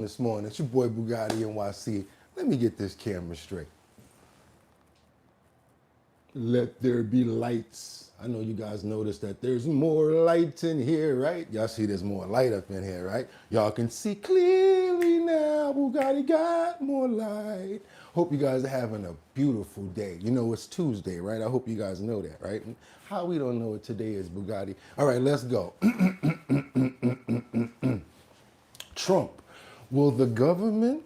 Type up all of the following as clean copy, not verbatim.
this morning. It's your boy BOOGOTTINYC. Let me get this camera straight. Let there be lights. I know you guys noticed that there's more light in here, right? Y'all see there's more light up in here, right? Y'all can see clearly now. Bugatti got more light. Hope you guys are having a beautiful day. You know it's Tuesday, right? I hope you guys know that, right? How we don't know it today is Bugatti. All right, let's go. Trump, will the government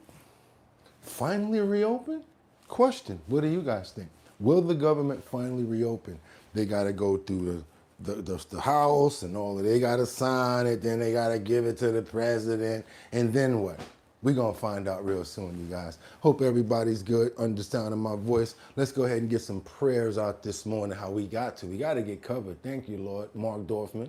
finally reopen? Question, what do you guys think? Will the government finally reopen? They got to go through the House and all of it. They got to sign it, then they got to give it to the president, and then what? We're going to find out real soon, you guys. Hope everybody's good, understanding my voice. Let's go ahead and get some prayers out this morning, how we got to. We got to get covered. Thank you, Lord. Mark Dorfman.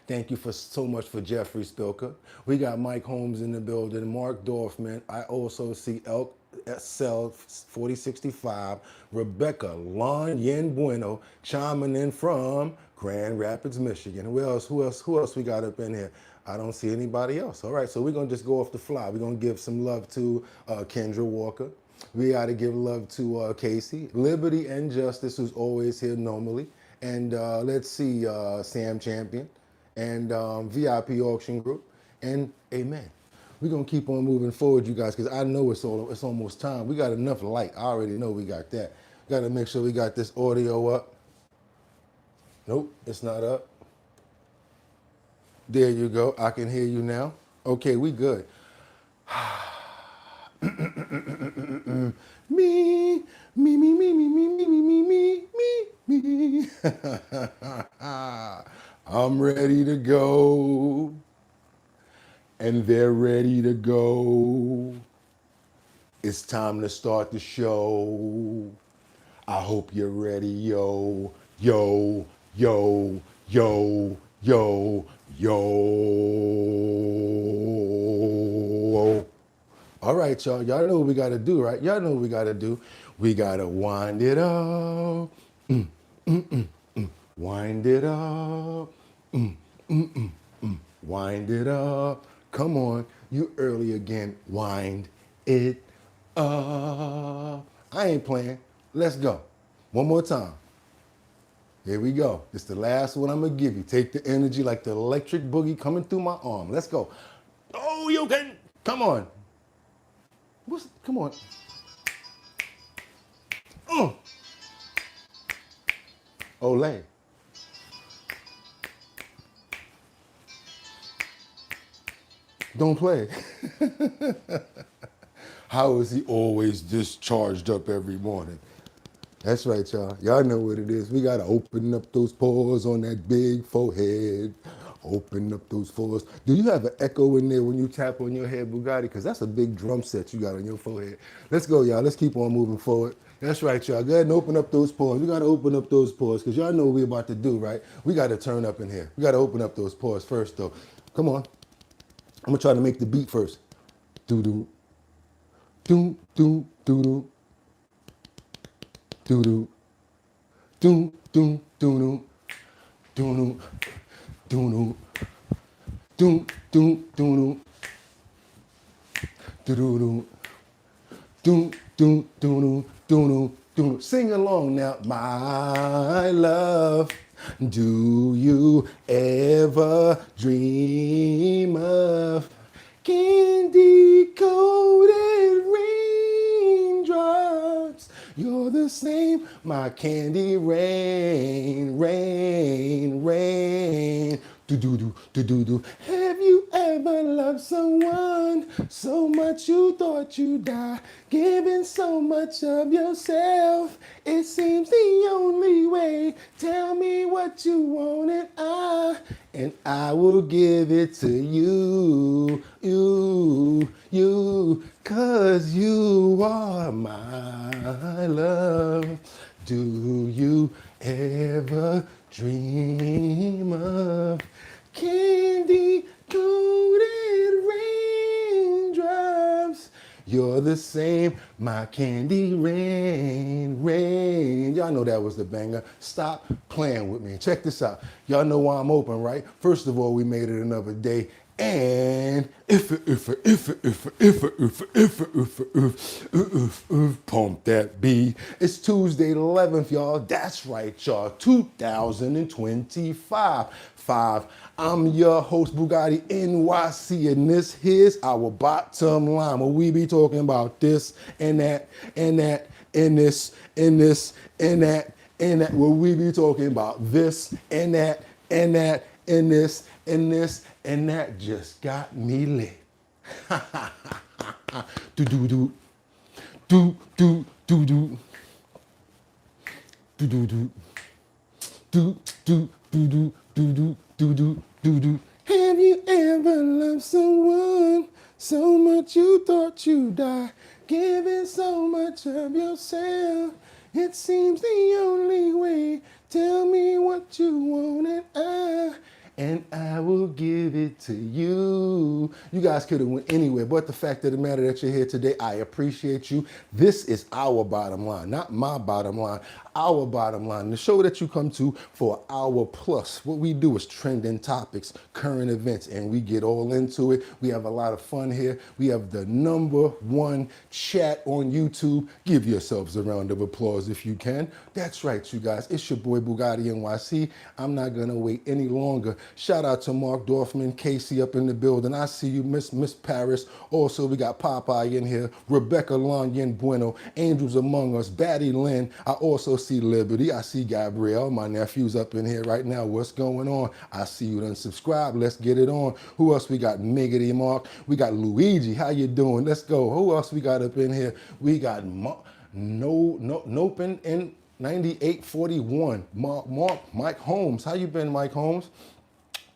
Thank you for so much for Jeffrey Spilker. We got Mike Holmes in the building, Mark Dorfman. I also see Elk SL 4065, Rebecca Lon Yen Bueno chiming in from Grand Rapids, Michigan. Who else we got up in here? I don't see anybody else. All right, so we're gonna just go off the fly. We're gonna give some love to Kendra Walker. We gotta give love to Casey, Liberty and Justice, who's always here normally. And let's see, Sam Champion and VIP Auction Group, and amen. We're gonna keep on moving forward, you guys, because I know it's almost time. We got enough light. I already know we got that. Gotta make sure we got this audio up. Nope, it's not up. There you go. I can hear you now. Okay, we good. Me, me, me, me, me, me, me, me, me, me, me. I'm ready to go, and they're ready to go. It's time to start the show. I hope you're ready, yo, yo, yo, yo, yo, yo. All right, y'all. Y'all know what we got to do, right? Y'all know what we got to do. We got to wind it up. Wind it up. Wind it up. Come on. You early again. Wind it up. I ain't playing. Let's go. One more time. Here we go. It's the last one I'm going to give you. Take the energy like the electric boogie coming through my arm. Let's go. Oh, you can. Come on. Come on. Olay. Don't play. How is he always this charged up every morning? That's right, y'all. Y'all know what it is. We got to open up those pores on that big forehead. Open up those pores. Do you have an echo in there when you tap on your head, Bugatti? Because that's a big drum set you got on your forehead. Let's go, y'all. Let's keep on moving forward. That's right, y'all. Go ahead and open up those pores. We got to open up those pores because y'all know what we're about to do, right? We got to turn up in here. We got to open up those pores first, though. Come on. I'm going to try to make the beat first. Do-do. Do-do. Do-do. Do-do. Do-do. Do-do. Do-do. Do-do. Do do do do do do do do do do. Sing along now, my love. Do you ever dream of candy coated raindrops? You're the same, my candy rain, rain, rain. Do do do do do do. Have you ever loved someone so much you thought you'd die, giving so much of yourself? It seems the only way. Tell me what you want and I will give it to you, you, 'cause you are my love. Do you ever dream of candy coated raindrops? You're the same, my candy rain, rain. Y'all know that was the banger. Stop playing with me. Check this out. Y'all know why I'm open, right? First of all, we made it another day. And pump that beat. It's Tuesday the 11th, y'all. That's right, y'all. 2025. I'm your host, Bugatti NYC, and this here's our bottom line, where we be talking about this and that and that and this and this and that and that, where we be talking about this and that and that and this and this and that just got me lit. Do do do do do do do do do do do do do do do do do do do. Have you ever loved someone so much you thought you'd die, giving so much of yourself? It seems the only way. Tell me what you want and I will give it to you. You guys could have went anywhere, but the fact of the matter that you're here today, I appreciate you. This is our bottom line, not my bottom line, our bottom line. The show that you come to for an hour plus. What we do is trending topics, current events, and we get all into it. We have a lot of fun here. We have the #1 chat on YouTube. Give yourselves a round of applause if you can. That's right, you guys. It's your boy Bugatti NYC. I'm not gonna wait any longer. Shout out to Mark Dorfman, Casey up in the building. I see you, Miss Paris. Also, we got Popeye in here, Rebecca Lanyen Bueno, Angels Among Us, Batty Lynn. I also see Liberty. I see Gabrielle, my nephew's up in here right now. What's going on? I see you done subscribe. Let's get it on. Who else we got? Miggity Mark. We got Luigi. How you doing? Let's go. Who else we got up in here? We got Nopen in 9841. Mike Holmes. How you been, Mike Holmes?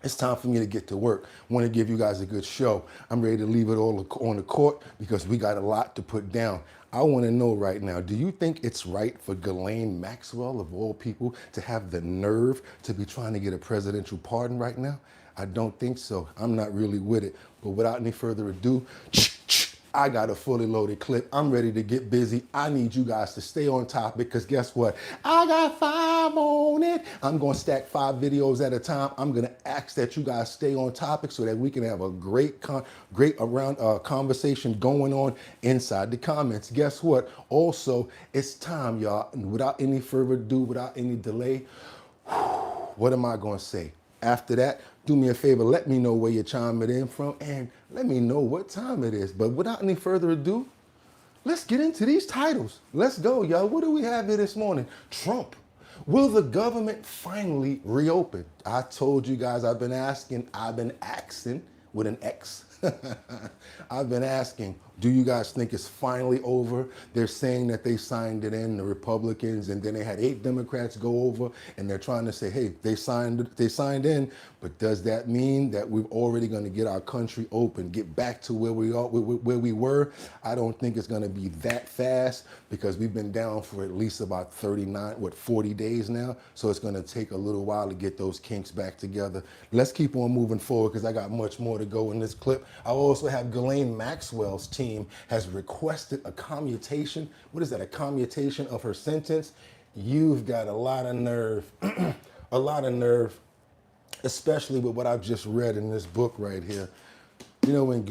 It's time for me to get to work. I want to give you guys a good show. I'm ready to leave it all on the court because we got a lot to put down. I want to know right now, do you think it's right for Ghislaine Maxwell, of all people, to have the nerve to be trying to get a presidential pardon right now? I don't think so. I'm not really with it. But without any further ado, I got a fully loaded clip. I'm ready to get busy. I need you guys to stay on topic because guess what? I got 5 on it. I'm going to stack 5 videos at a time. I'm going to ask that you guys stay on topic so that we can have a great conversation going on inside the comments. Guess what? Also, it's time, y'all. Without any further ado, without any delay, what am I going to say? After that, do me a favor, let me know where you're chiming in from and let me know what time it is. But without any further ado, let's get into these titles. Let's go, y'all. What do we have here this morning? Trump. Will the government finally reopen? I told you guys I've been asking with an X. I've been asking, do you guys think it's finally over? They're saying that they signed it in, the Republicans, and then they had 8 Democrats go over, and they're trying to say, hey, they signed in, but does that mean that we're already going to get our country open, get back to where we were? I don't think it's going to be that fast because we've been down for at least about 40 days now, so it's going to take a little while to get those kinks back together. Let's keep on moving forward because I got much more to go in this clip. I also have Ghislaine Maxwell's team has requested a commutation. What is that? A commutation of her sentence? You've got a lot of nerve, a lot of nerve, especially with what I've just read in this book right here. You know, when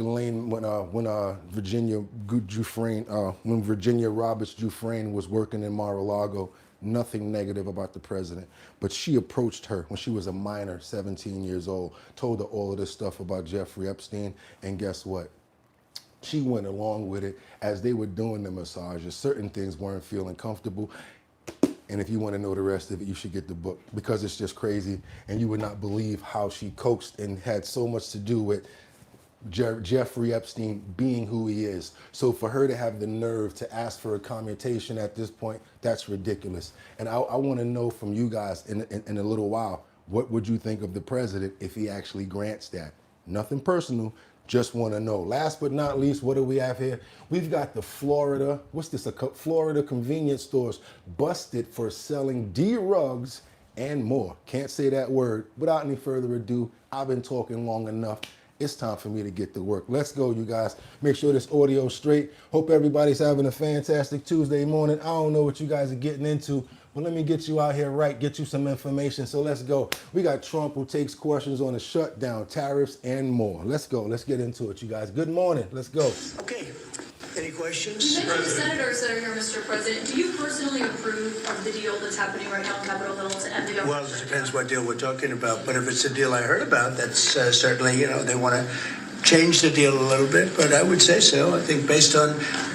Virginia Roberts Dufresne was working in Mar-a-Lago, nothing negative about the president, but she approached her when she was a minor, 17 years old, told her all of this stuff about Jeffrey Epstein, and guess what? She went along with it as they were doing the massages. Certain things weren't feeling comfortable. And if you want to know the rest of it, you should get the book because it's just crazy. And you would not believe how she coaxed and had so much to do with Jeffrey Epstein being who he is. So for her to have the nerve to ask for a commutation at this point, that's ridiculous. And I want to know from you guys in a little while, what would you think of the president if he actually grants that? Nothing personal. Just want to know. Last but not least, what do we have here? We've got the Florida convenience stores busted for selling drugs and more. Can't say that word. Without any further ado, I've been talking long enough. It's time for me to get to work. Let's go, you guys. Make sure this audio's straight. Hope everybody's having a fantastic Tuesday morning. I don't know what you guys are getting into, but let me get you out here right, get you some information. So let's go. We got Trump who takes questions on the shutdown, tariffs, and more. Let's go. Let's get into it, you guys. Good morning. Let's go. Okay. Any questions? You mentioned the senators that are here, Mr. President. Do you personally approve of the deal that's happening right now on Capitol Hill to end the government? Well, it depends what deal we're talking about. But if it's a deal I heard about, that's certainly, they want to change the deal a little bit. But I would say so. I think based on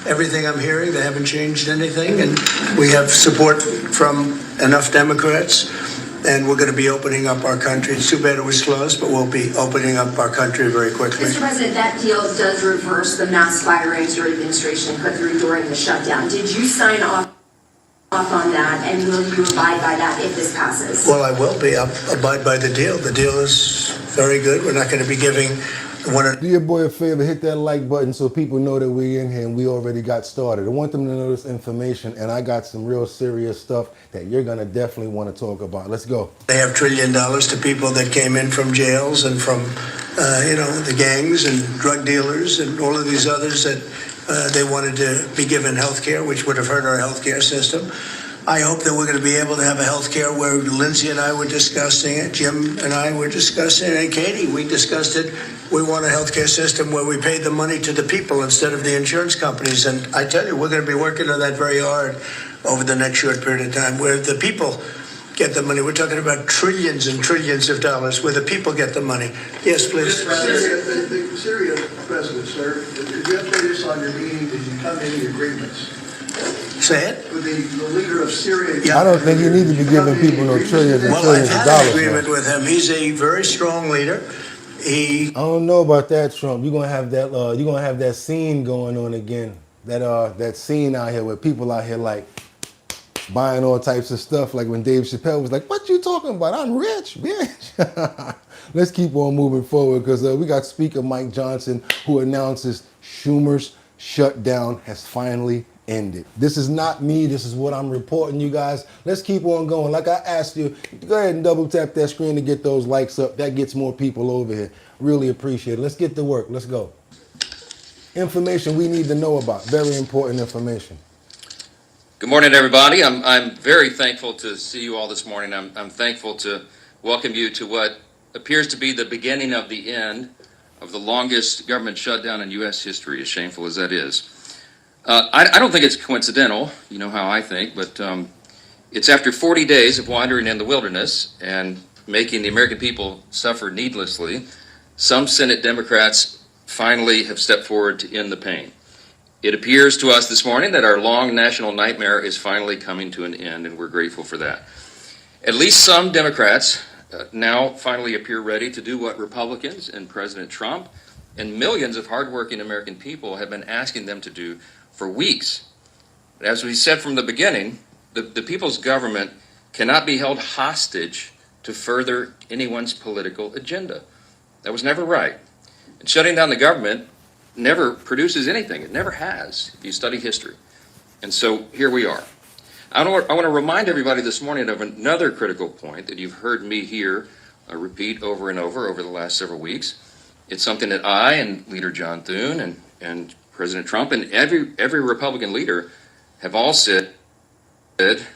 everything I'm hearing, they haven't changed anything. And we have support from enough Democrats. And we're going to be opening up our country. It's too bad it was closed, but we'll be opening up our country very quickly. Mr. President, that deal does reverse the mass firings your administration put through during the shutdown. Did you sign off on that, and will you abide by that if this passes? Well, I will be. I'll abide by the deal. The deal is very good. We're not going to be giving Do your boy a favor, hit that like button so people know that we're in here and we already got started. I want them to know this information, and I got some real serious stuff that you're going to definitely want to talk about. Let's go. They have $1 trillion to people that came in from jails and from, the gangs and drug dealers and all of these others that they wanted to be given health care, which would have hurt our health care system. I hope that we're going to be able to have a health care where Lindsay and I were discussing it, Jim and I were discussing it, and Katie, we discussed it. We want a health care system where we pay the money to the people instead of the insurance companies. And I tell you, we're going to be working on that very hard over the next short period of time, where the people get the money. We're talking about trillions and trillions of dollars where the people get the money. Yes, please. The Syria president, sir, did you update us on your meeting? Did you come to any agreements? Say it. With the leader of Syria. Yeah. I don't think you need to be giving people no trillions and Well, I've trillions of had dollars. an agreement Man. with him. He's a very strong leader. I don't know about that, Trump. You're gonna have that. You're gonna have that scene going on again. That scene out here where people out here like buying all types of stuff. Like when Dave Chappelle was like, "What you talking about? I'm rich, bitch." Let's keep on moving forward because we got Speaker Mike Johnson who announces Schumer's shutdown has finally ended. This is not me. This is what I'm reporting, you guys. Let's keep on going. Like I asked you, go ahead and double tap that screen to get those likes up. That gets more people over here. Really appreciate it. Let's get to work. Let's go. Information we need to know about. Very important information. Good morning, everybody. I'm very thankful to see you all this morning. I'm thankful to welcome you to what appears to be the beginning of the end of the longest government shutdown in U.S. history, as shameful as that is. I don't think it's coincidental, you know how I think, but it's after 40 days of wandering in the wilderness and making the American people suffer needlessly, some Senate Democrats finally have stepped forward to end the pain. It appears to us this morning that our long national nightmare is finally coming to an end, and we're grateful for that. At least some Democrats now finally appear ready to do what Republicans and President Trump and millions of hardworking American people have been asking them to do for weeks. As we said from the beginning, the people's government cannot be held hostage to further anyone's political agenda. That was never right. And shutting down the government never produces anything. It never has, if you study history. And so here we are. I want to remind everybody this morning of another critical point that you've heard me here repeat over and over the last several weeks. It's something that I and Leader John Thune and President Trump and every Republican leader have all said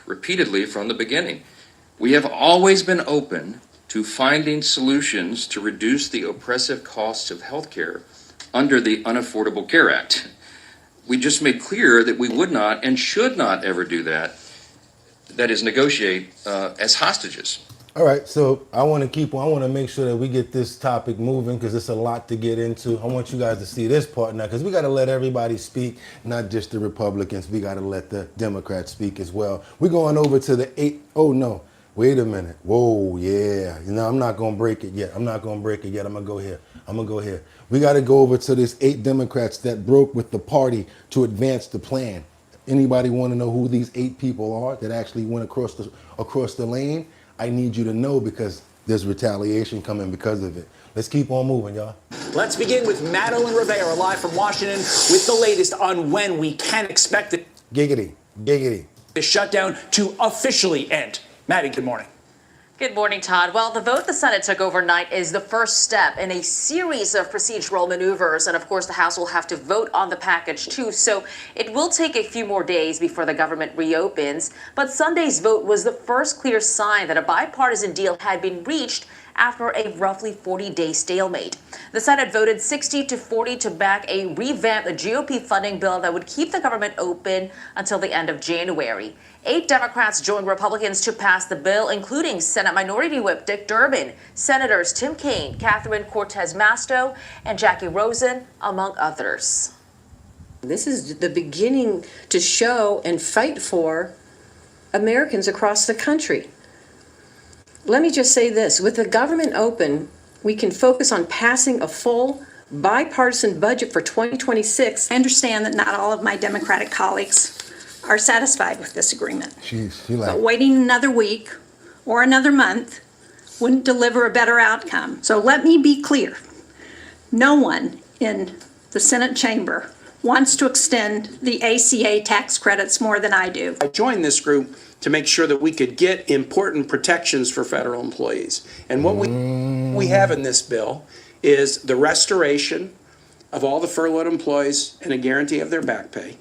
repeatedly from the beginning. We have always been open to finding solutions to reduce the oppressive costs of health care under the Unaffordable Care Act. We just made clear that we would not and should not ever do that. That is, negotiate as hostages. All right, so I want to make sure that we get this topic moving because it's a lot to get into. I want you guys to see this part now because we got to let everybody speak, not just the Republicans. We got to let the Democrats speak as well. We're going over to the 8. Oh, no. Wait a minute. Whoa, yeah. I'm not going to break it yet. I'm going to go here. We got to go over to this 8 Democrats that broke with the party to advance the plan. Anybody want to know who these 8 people are that actually went across the lane? I need you to know because there's retaliation coming because of it. Let's keep on moving, y'all. Let's begin with Madeline Rivera live from Washington with the latest on when we can expect Giggity. the shutdown to officially end. Maddie, good morning. Good morning, Todd. Well, the vote the Senate took overnight is the first step in a series of procedural maneuvers. And of course, the House will have to vote on the package, too. So it will take a few more days before the government reopens. But Sunday's vote was the first clear sign that a bipartisan deal had been reached after a roughly 40-day stalemate. The Senate voted 60-40 to back a revamped GOP funding bill that would keep the government open until the end of January. 8 Democrats joined Republicans to pass the bill, including Senate Minority Whip Dick Durbin, Senators Tim Kaine, Catherine Cortez Masto, and Jackie Rosen, among others. This is the beginning to show and fight for Americans across the country. Let me just say this, with the government open, we can focus on passing a full bipartisan budget for 2026. I understand that not all of my Democratic colleagues are satisfied with this agreement. Jeez, you But like, waiting another week or another month wouldn't deliver a better outcome. So let me be clear. No one in the Senate chamber wants to extend the ACA tax credits more than I do. I joined this group to make sure that we could get important protections for federal employees. And what we have in this bill is the restoration of all the furloughed employees and a guarantee of their back pay.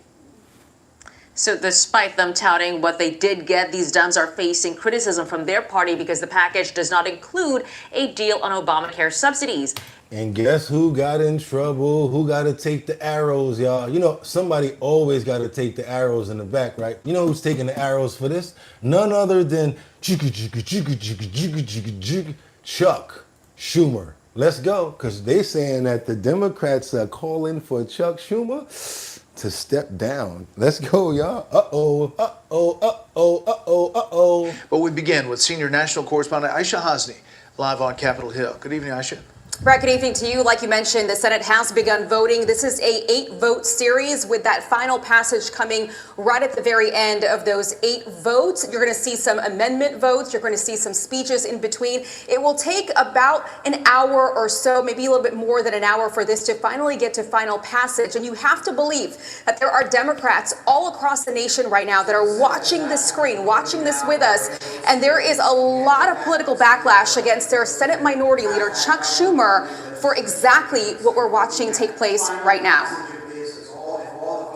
So despite them touting what they did get, these Dems are facing criticism from their party because the package does not include a deal on Obamacare subsidies. and guess who got in trouble? Who got to take the arrows, y'all? You know, somebody always got to take the arrows in the back, right? You know who's taking the arrows for this? None other than Chuck Schumer. Let's go, because they saying that the Democrats are calling for Chuck Schumer to step down. Let's go, y'all. Uh-oh, uh-oh, uh-oh, uh-oh, uh-oh. But we begin with senior national correspondent Aisha Hasni, live on Capitol Hill. Good evening, Aisha. Brett, good evening to you. Like you mentioned, the Senate has begun voting. This is a 8-vote series with that final passage coming right at the very end of those 8 votes. You're going to see some amendment votes. You're going to see some speeches in between. It will take about an hour or so, maybe a little bit more than an hour for this to finally get to final passage. And you have to believe that there are Democrats all across the nation right now that are watching this screen, watching this with us. And there is a lot of political backlash against their Senate Minority Leader, Chuck Schumer, for exactly what we're watching take place right now.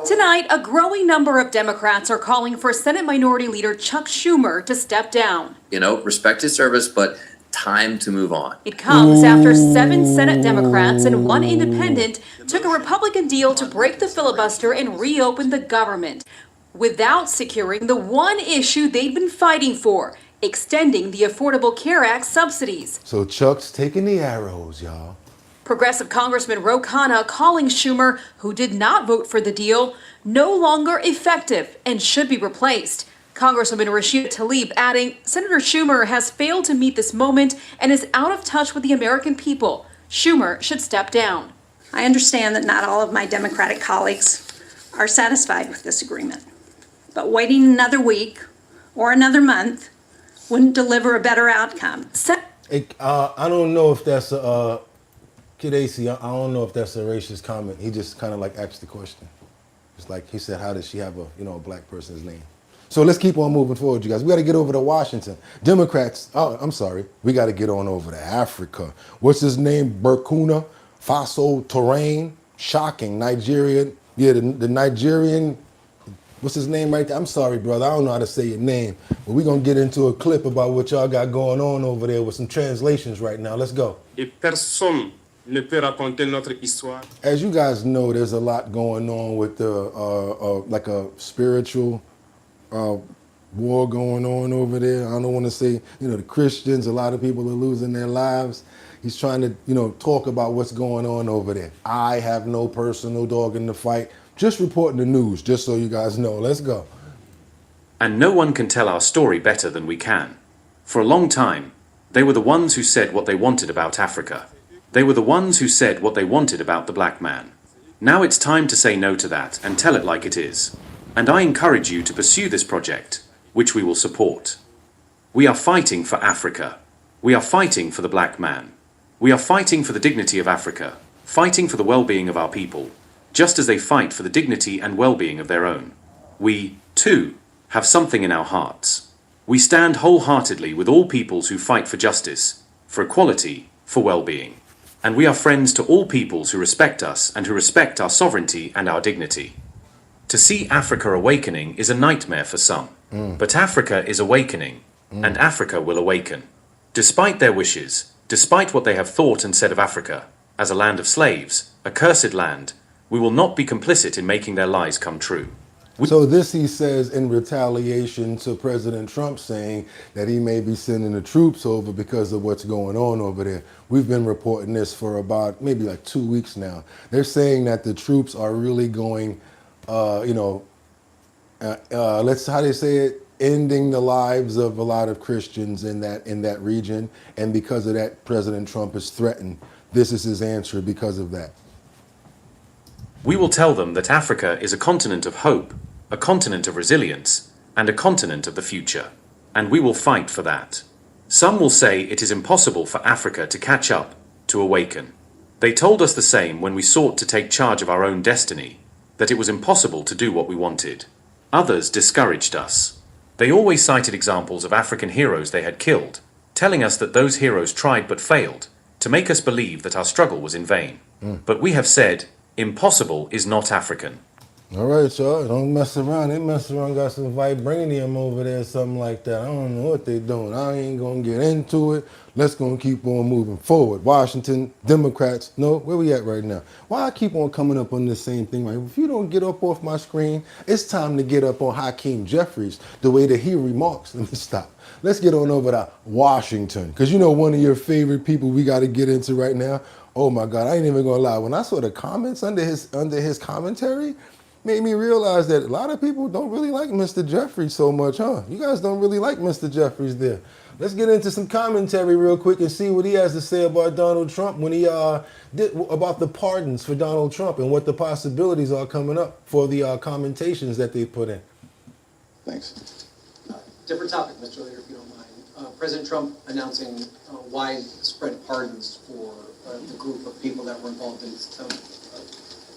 Tonight, a growing number of Democrats are calling for Senate Minority Leader Chuck Schumer to step down. You know, respect his service, but time to move on. It comes after 7 Senate Democrats and 1 independent took a Republican deal to break the filibuster and reopen the government without securing the one issue they've been fighting for: extending the Affordable Care Act subsidies. So Chuck's taking the arrows, y'all. Progressive Congressman Ro Khanna calling Schumer, who did not vote for the deal, no longer effective and should be replaced. Congresswoman Rashida Tlaib adding, Senator Schumer has failed to meet this moment and is out of touch with the American people. Schumer should step down. I understand that not all of my Democratic colleagues are satisfied with this agreement. But waiting another week or another month wouldn't deliver a better outcome. I don't know if that's a Kid AC. I don't know if that's a racist comment. He just kind of like asked the question. It's like he said, "How does she have a black person's name?" So let's keep on moving forward, you guys. We got to get over to Washington. Democrats. Oh, I'm sorry. We got to get on over to Africa. What's his name? Burkina Faso terrain. Shocking. Nigerian. Yeah, the Nigerian. What's his name right there? I'm sorry, brother. I don't know how to say your name. But we're going to get into a clip about what y'all got going on over there with some translations right now. Let's go. Personne ne peut raconter notre histoire. As you guys know, there's a lot going on with the like a spiritual war going on over there. I don't want to say, the Christians, a lot of people are losing their lives. He's trying to, talk about what's going on over there. I have no personal dog in the fight. Just reporting the news, just so you guys know. Let's go. And no one can tell our story better than we can. For a long time, they were the ones who said what they wanted about Africa. They were the ones who said what they wanted about the black man. Now it's time to say no to that and tell it like it is. And I encourage you to pursue this project, which we will support. We are fighting for Africa. We are fighting for the black man. We are fighting for the dignity of Africa, fighting for the well-being of our people, just as they fight for the dignity and well-being of their own. We, too, have something in our hearts. We stand wholeheartedly with all peoples who fight for justice, for equality, for well-being. And we are friends to all peoples who respect us and who respect our sovereignty and our dignity. To see Africa awakening is a nightmare for some. But Africa is awakening, and Africa will awaken. Despite their wishes, despite what they have thought and said of Africa, as a land of slaves, a cursed land, we will not be complicit in making their lies come true. So this he says in retaliation to President Trump saying that he may be sending the troops over because of what's going on over there. We've been reporting this for about maybe like 2 weeks now. They're saying that the troops are really going, how they say it, ending the lives of a lot of Christians in that region. And because of that, President Trump is threatened. This is his answer because of that. We will tell them that Africa is a continent of hope, a continent of resilience, and a continent of the future. And we will fight for that. Some will say it is impossible for Africa to catch up, to awaken. They told us the same when we sought to take charge of our own destiny, that it was impossible to do what we wanted. Others discouraged us. They always cited examples of African heroes they had killed, telling us that those heroes tried but failed, to make us believe that our struggle was in vain. But we have said, impossible is not African. All right, y'all, don't mess around. They mess around, got some vibranium over there, something like that. I don't know what they doing. I ain't gonna get into it. Let's gonna keep on moving forward. Washington, Democrats, no, where we at right now? Why I keep on coming up on this same thing? Right? If you don't get up off my screen, it's time to get up on Hakeem Jeffries, the way that he remarks. Let me stop. Let's get on over to Washington, because you know one of your favorite people we got to get into right now. Oh my God, I ain't even gonna lie. When I saw the comments under his commentary, made me realize that a lot of people don't really like Mr. Jeffries so much, huh? You guys don't really like Mr. Jeffries there. Let's get into some commentary real quick and see what he has to say about Donald Trump when he did about the pardons for Donald Trump and what the possibilities are coming up for the commentations that they put in. Thanks. Different topic, Mr. Leader, if you don't mind. President Trump announcing widespread pardons for the group of people that were involved in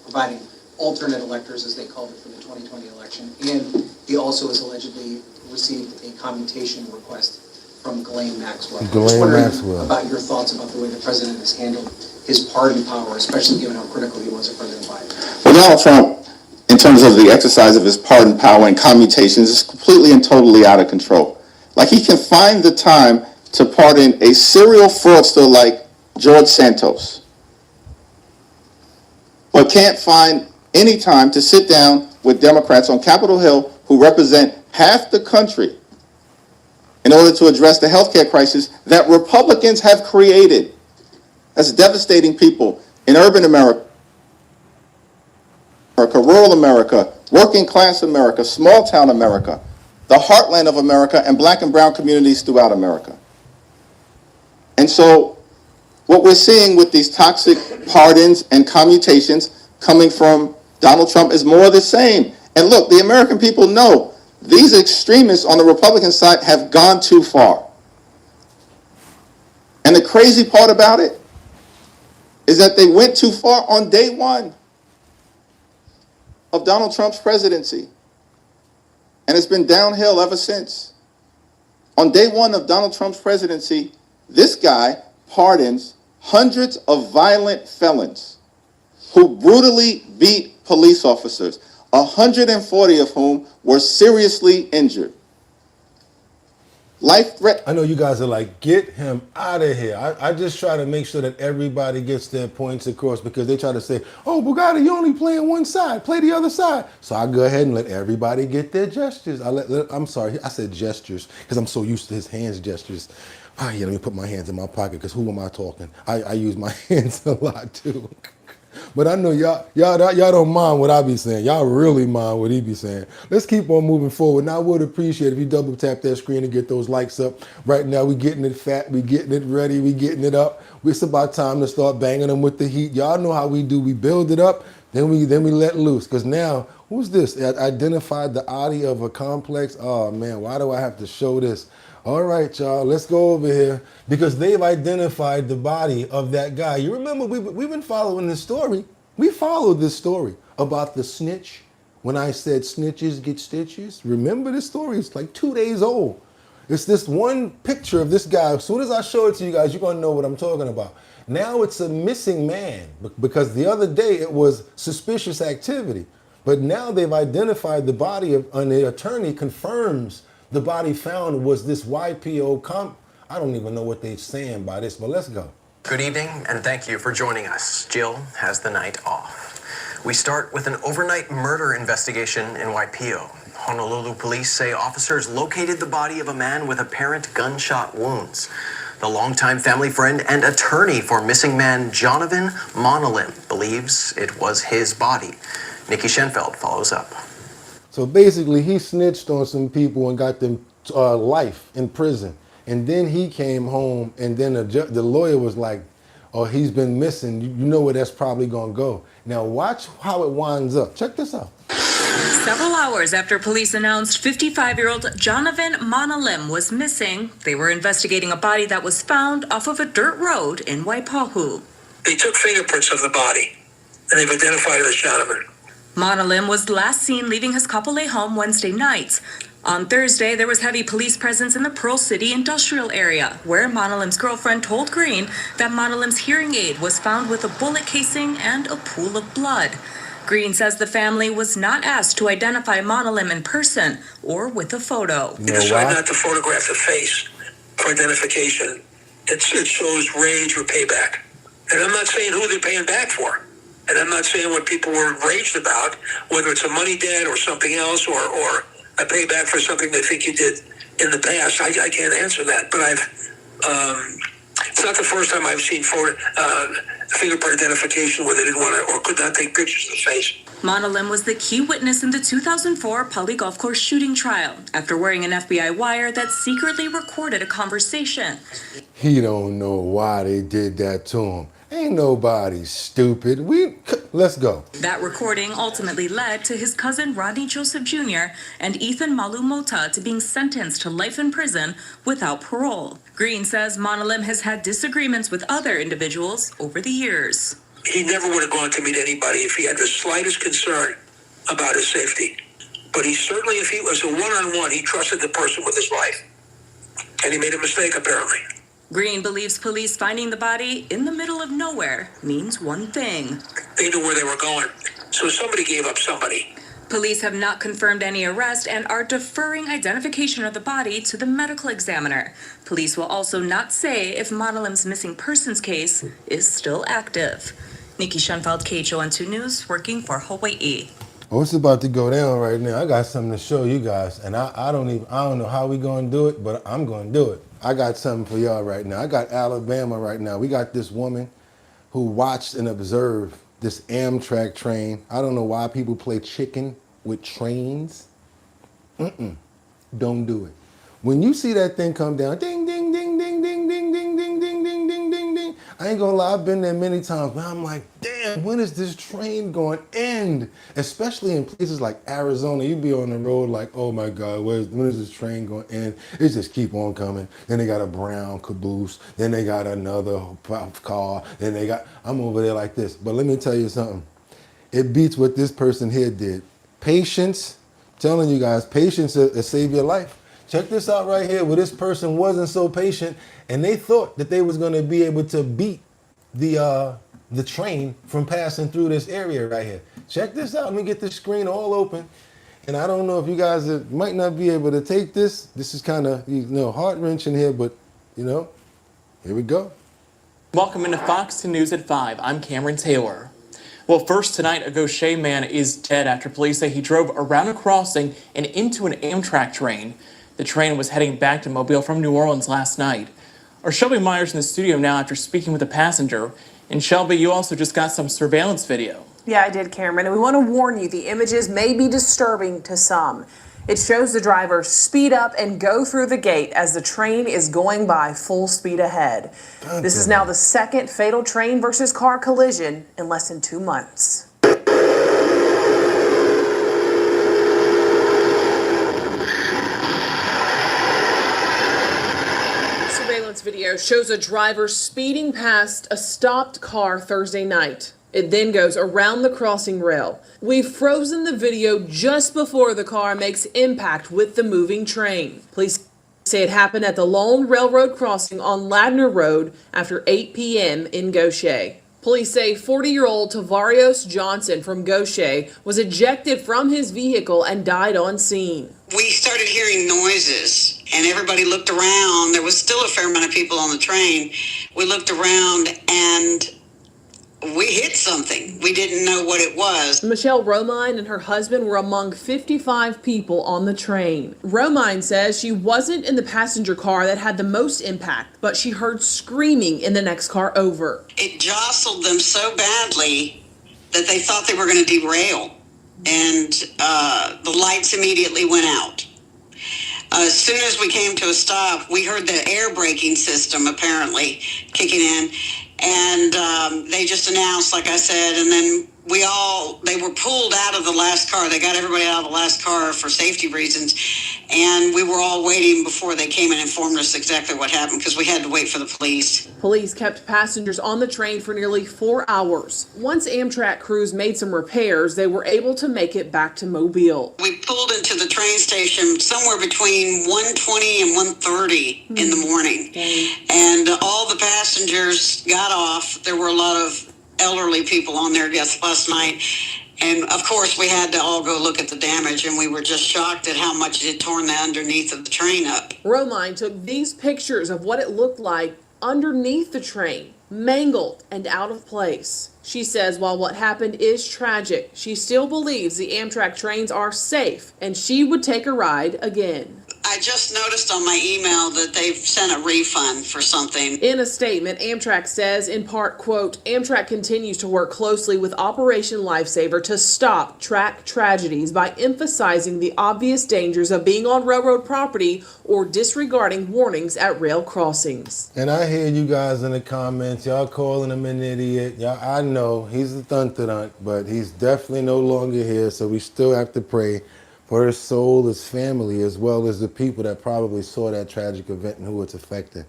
providing alternate electors, as they called it, for the 2020 election. And he also has allegedly received a commutation request from Ghislaine Maxwell. Just wondering about your thoughts about the way the president has handled his pardon power, especially given how critical he was of President Biden. Well, Donald Trump, in terms of the exercise of his pardon power and commutations, is completely and totally out of control. Like, he can find the time to pardon a serial fraudster like George Santos, but can't find any time to sit down with Democrats on Capitol Hill who represent half the country in order to address the healthcare crisis that Republicans have created. That's devastating people in urban America, rural America, working class America, small town America, the heartland of America, and black and brown communities throughout America. And so what we're seeing with these toxic pardons and commutations coming from Donald Trump is more of the same. And look, the American people know these extremists on the Republican side have gone too far. And the crazy part about it is that they went too far on day one of Donald Trump's presidency. And it's been downhill ever since. On day one of Donald Trump's presidency, this guy pardons hundreds of violent felons who brutally beat police officers, 140 of whom were seriously injured. Life threat. I know you guys are like, get him out of here. I just try to make sure that everybody gets their points across, because they try to say, oh, Boogotti, you only playing one side, play the other side. So I go ahead and let everybody get their gestures. I'm sorry, I said gestures because I'm so used to his hands gestures. Ah, yeah, let me put my hands in my pocket, because who am I talking? I use my hands a lot too. But I know y'all don't mind what I be saying. Y'all really mind what he be saying. Let's keep on moving forward. Now, I would appreciate if you double tap that screen and get those likes up. Right now, we getting it fat, we getting it ready, we getting it up. It's about time to start banging them with the heat. Y'all know how we do. We build it up, then we let loose. Because now, who's this? Identified the audio of a complex. Oh man, why do I have to show this? All right, y'all, let's go over here, because they've identified the body of that guy. You remember, we've been following this story. We followed this story about the snitch. When I said snitches get stitches, remember this story? It's like 2 days old. It's this one picture of this guy. As soon as I show it to you guys, you're going to know what I'm talking about. Now it's a missing man because the other day it was suspicious activity. But now they've identified the body and the attorney confirms the body found was this YPO I don't even know what they're saying by this, but let's go. Good evening, and thank you for joining us. Jill has the night off. We start with an overnight murder investigation in Waipio. Honolulu police say officers located the body of a man with apparent gunshot wounds. The longtime family friend and attorney for missing man Jonathan Monalim believes it was his body. Nikki Schenfeld follows up. So basically, he snitched on some people and got them life in prison. And then he came home, and then the lawyer was like, oh, he's been missing. You know where that's probably going to go. Now watch how it winds up. Check this out. Several hours after police announced 55-year-old Jonathan Monalim was missing, they were investigating a body that was found off of a dirt road in Waipahu. They took fingerprints of the body, and they've identified it as Jonathan. Monalim was last seen leaving his Kapolei home Wednesday night. On Thursday, there was heavy police presence in the Pearl City industrial area, where Monalim's girlfriend told Green that Monalim's hearing aid was found with a bullet casing and a pool of blood. Green says the family was not asked to identify Monalim in person or with a photo. They decided not to photograph the face for identification. It shows rage or payback. And I'm not saying who they're paying back for. And I'm not saying what people were enraged about, whether it's a money debt or something else or a payback for something they think you did in the past. I can't answer that, but it's not the first time I've seen fingerprint identification where they didn't want to or could not take pictures of the face. Monalim was the key witness in the 2004 Pali Golf Course shooting trial after wearing an FBI wire that secretly recorded a conversation. He don't know why they did that to him. Ain't nobody stupid. Let's go. That recording ultimately led to his cousin Rodney Joseph Jr. and Ethan Malu Mota to being sentenced to life in prison without parole. Green says Monalim has had disagreements with other individuals over the years. He never would have gone to meet anybody if he had the slightest concern about his safety. But he certainly, if he was a one-on-one, he trusted the person with his life. And he made a mistake, apparently. Green believes police finding the body in the middle of nowhere means one thing. They knew where they were going. So somebody gave up somebody. Police have not confirmed any arrest and are deferring identification of the body to the medical examiner. Police will also not say if Monalim's missing persons case is still active. Nikki Schenfeld, KHON2 News, working for Hawaii. Oh, it's about to go down right now. I got something to show you guys, and I don't know how we gonna do it, but I'm gonna do it. I got something for y'all right now. I got Alabama right now. We got this woman who watched and observed this Amtrak train. I don't know why people play chicken with trains. Don't do it. When you see that thing come down, ding, ding, ding, ding, ding, ding, ding, ding, ding, ding, ding, ding, ding. I ain't gonna lie, I've been there many times, but I'm like, damn, when is this train going to end? Especially in places like Arizona, you be on the road like, oh my God, when is this train going to end? It just keep on coming. Then they got a brown caboose. Then they got another car. Then I'm over there like this. But let me tell you something. It beats what this person here did. Patience, telling you guys, patience will save your life. Check this out right here where this person wasn't so patient and they thought that they was going to be able to beat the train from passing through this area right here. Check this out. Let me get the screen all open. And I don't know if you guys might not be able to take this. This is kind of, heart-wrenching here, but, here we go. Welcome into Fox 2 News at 5. I'm Cameron Taylor. Well, first tonight, a Gaucher man is dead after police say he drove around a crossing and into an Amtrak train. The train was heading back to Mobile from New Orleans last night. Our Shelby Myers in the studio now after speaking with the passenger. And Shelby, you also just got some surveillance video. Yeah, I did, Cameron. And we want to warn you, the images may be disturbing to some. It shows the driver speed up and go through the gate as the train is going by full speed ahead. This is now the second fatal train versus car collision in less than 2 months. Surveillance video shows a driver speeding past a stopped car Thursday night. It then goes around the crossing rail. We've frozen the video just before the car makes impact with the moving train. Police say it happened at the Lone Railroad crossing on Ladner Road after 8 p.m. in Gaucher. Police say 40-year-old Tavarios Johnson from Gaucher was ejected from his vehicle and died on scene. We started hearing noises and everybody looked around. There was still a fair amount of people on the train. We looked around and we hit something. We didn't know what it was. Michelle Romine and her husband were among 55 people on the train. Romine says she wasn't in the passenger car that had the most impact, but she heard screaming in the next car over. It jostled them so badly that they thought they were going to derail, and the lights immediately went out. As soon as we came to a stop, we heard the air braking system apparently kicking in, and they just announced, like I said, and then they were pulled out of the last car. They got everybody out of the last car for safety reasons, and we were all waiting before they came and informed us exactly what happened because we had to wait for the police. Police kept passengers on the train for nearly 4 hours. Once Amtrak crews made some repairs, they were able to make it back to Mobile. We pulled into the train station somewhere between 1:20 and 1:30 in the morning, and all the passengers got off. There were a lot of elderly people on there last night, and of course we had to all go look at the damage, and we were just shocked at how much it had torn the underneath of the train up. Romine took these pictures of what it looked like underneath the train, mangled and out of place. She says while what happened is tragic, she still believes the Amtrak trains are safe and she would take a ride again. I just noticed on my email that they've sent a refund for something. In a statement, Amtrak says, in part, quote, Amtrak continues to work closely with Operation Lifesaver to stop track tragedies by emphasizing the obvious dangers of being on railroad property or disregarding warnings at rail crossings. And I hear you guys in the comments, y'all calling him an idiot. Y'all, I know he's a thuntadunt, but he's definitely no longer here, so we still have to pray for his soul, his family, as well as the people that probably saw that tragic event and who it's affected.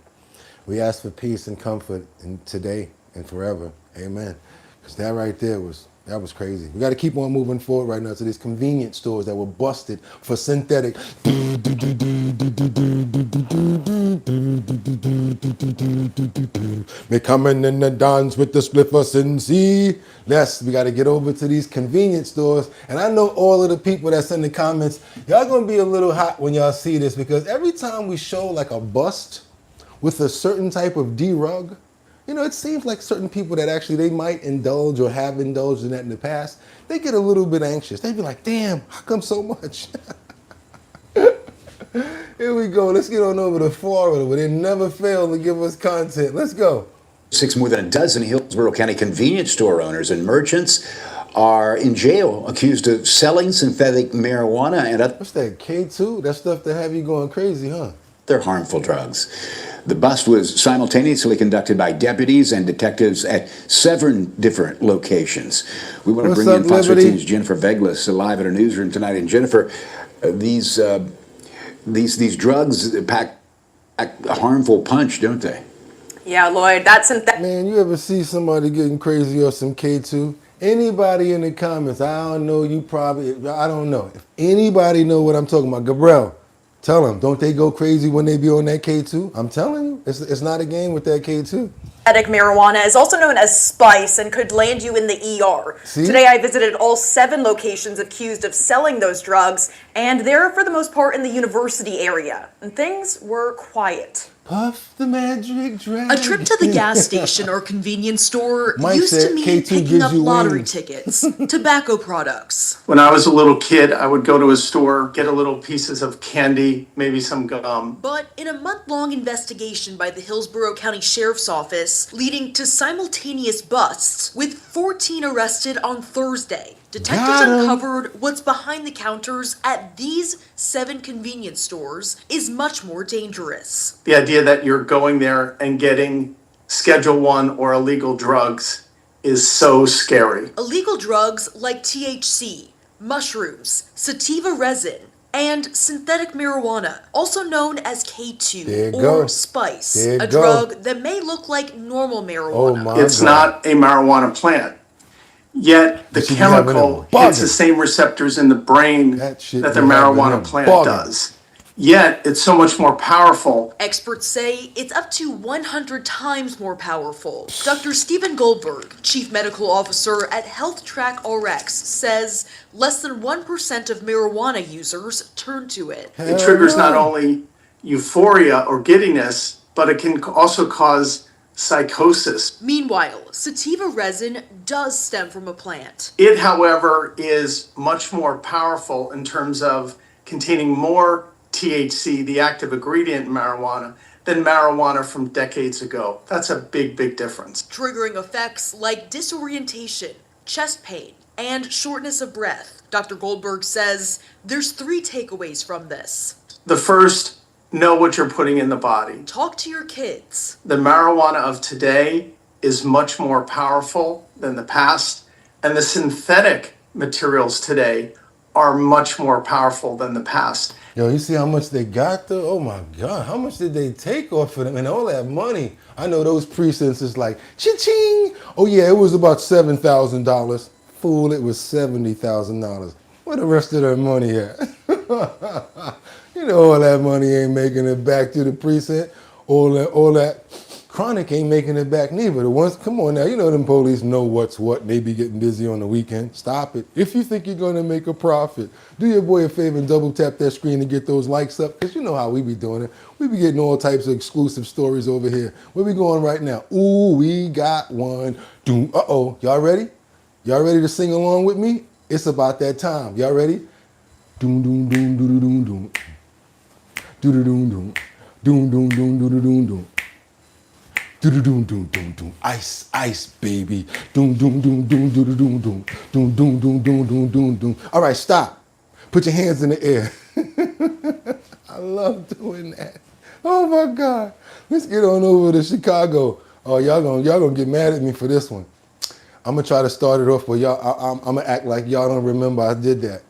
We ask for peace and comfort in today and forever. Amen. Because that right there was crazy. We got to keep on moving forward right now to these convenience stores that were busted for synthetic. We're coming in the dance with the spliffers and see. Yes, we got to get over to these convenience stores. And I know all of the people that's in the comments, y'all going to be a little hot when y'all see this, because every time we show like a bust with a certain type of D-rug, you know, it seems like certain people that actually they might indulge or have indulged in that in the past, they get a little bit anxious. They be like, damn, how come so much? Here we go. Let's get on over to Florida, where they never fail to give us content. Let's go. More than a dozen Hillsborough County convenience store owners and merchants are in jail accused of selling synthetic marijuana and other... What's that, K2? That stuff that have you going crazy, huh? They're harmful drugs. The bust was simultaneously conducted by deputies and detectives at 7 different locations. We want to bring in Fox 13's Jennifer Beglis live at our newsroom tonight. And Jennifer, these drugs pack a harmful punch, don't they? Yeah, Lloyd, that's synthetic. Man, you ever see somebody getting crazy or some K2? Anybody in the comments? I don't know. I don't know. If anybody know what I'm talking about, Gabriel, tell them. Don't they go crazy when they be on that K2? I'm telling you, it's not a game with that K2. Synthetic marijuana is also known as spice and could land you in the ER. See? Today I visited all 7 locations accused of selling those drugs, and they're for the most part in the university area. And things were quiet. Puff the magic dragon. A trip to the gas station or convenience store Mike used to mean K2 picking up gives you lottery wings. tickets, tobacco products. When I was a little kid, I would go to a store, get a little pieces of candy, maybe some gum. But in a month-long investigation by the Hillsborough County Sheriff's Office, leading to simultaneous busts, with 14 arrested on Thursday, detectives uncovered what's behind the counters at these 7 convenience stores is much more dangerous. The idea that you're going there and getting Schedule 1 or illegal drugs is so scary. Illegal drugs like THC, mushrooms, sativa resin, and synthetic marijuana, also known as K2 or spice, a drug that may look like normal marijuana. It's not a marijuana plant. Yet the chemical hits the same receptors in the brain that the marijuana plant does. yet it's so much more powerful. Experts say it's up to 100 times more powerful. Dr. Stephen Goldberg, Chief Medical Officer at Health Track RX, says less than 1% of marijuana users turn to it. It triggers not only euphoria or giddiness, but it can also cause psychosis. Meanwhile, sativa resin does stem from a plant. It, however, is much more powerful in terms of containing more THC, the active ingredient in marijuana, than marijuana from decades ago. That's a big, big difference. Triggering effects like disorientation, chest pain, and shortness of breath. Dr. Goldberg says there's 3 takeaways from this. The first, know what you're putting in the body. Talk to your kids. The marijuana of today is much more powerful than the past, and the synthetic materials today are much more powerful than the past. Yo, you see how much they got though? Oh my God, how much did they take off of them? And all that money. I know those precincts is like, cha-ching. Oh yeah, it was about $7,000. Fool, it was $70,000. Where the rest of their money at? You know all that money ain't making it back to the precinct. All that chronic ain't making it back neither. The ones, come on now, you know them police know what's what and they be getting busy on the weekend. Stop it. If you think you're gonna make a profit, do your boy a favor and double tap that screen and get those likes up, because you know how we be doing it. We be getting all types of exclusive stories over here. Where we going right now? Ooh, we got one. Doom. Uh-oh, y'all ready? Y'all ready to sing along with me? It's about that time. Y'all ready? Doom, doom, doom, doo, doo, doom, doom. Doo, doo, doom, doom. Doom, doom, doom, doo, doo, doom, doom. Doom, doom, doom, doom, doom. Ice, ice, baby. Doom, doom, doom, doom, doom, doom, doom. Doom, doom, doom, doom, doom, doom, doom. All right, stop. Put your hands in the air. I love doing that. Oh my God. Let's get on over to Chicago. Oh, y'all gonna get mad at me for this one. I'm gonna try to start it off, but I'm gonna act like y'all don't remember I did that.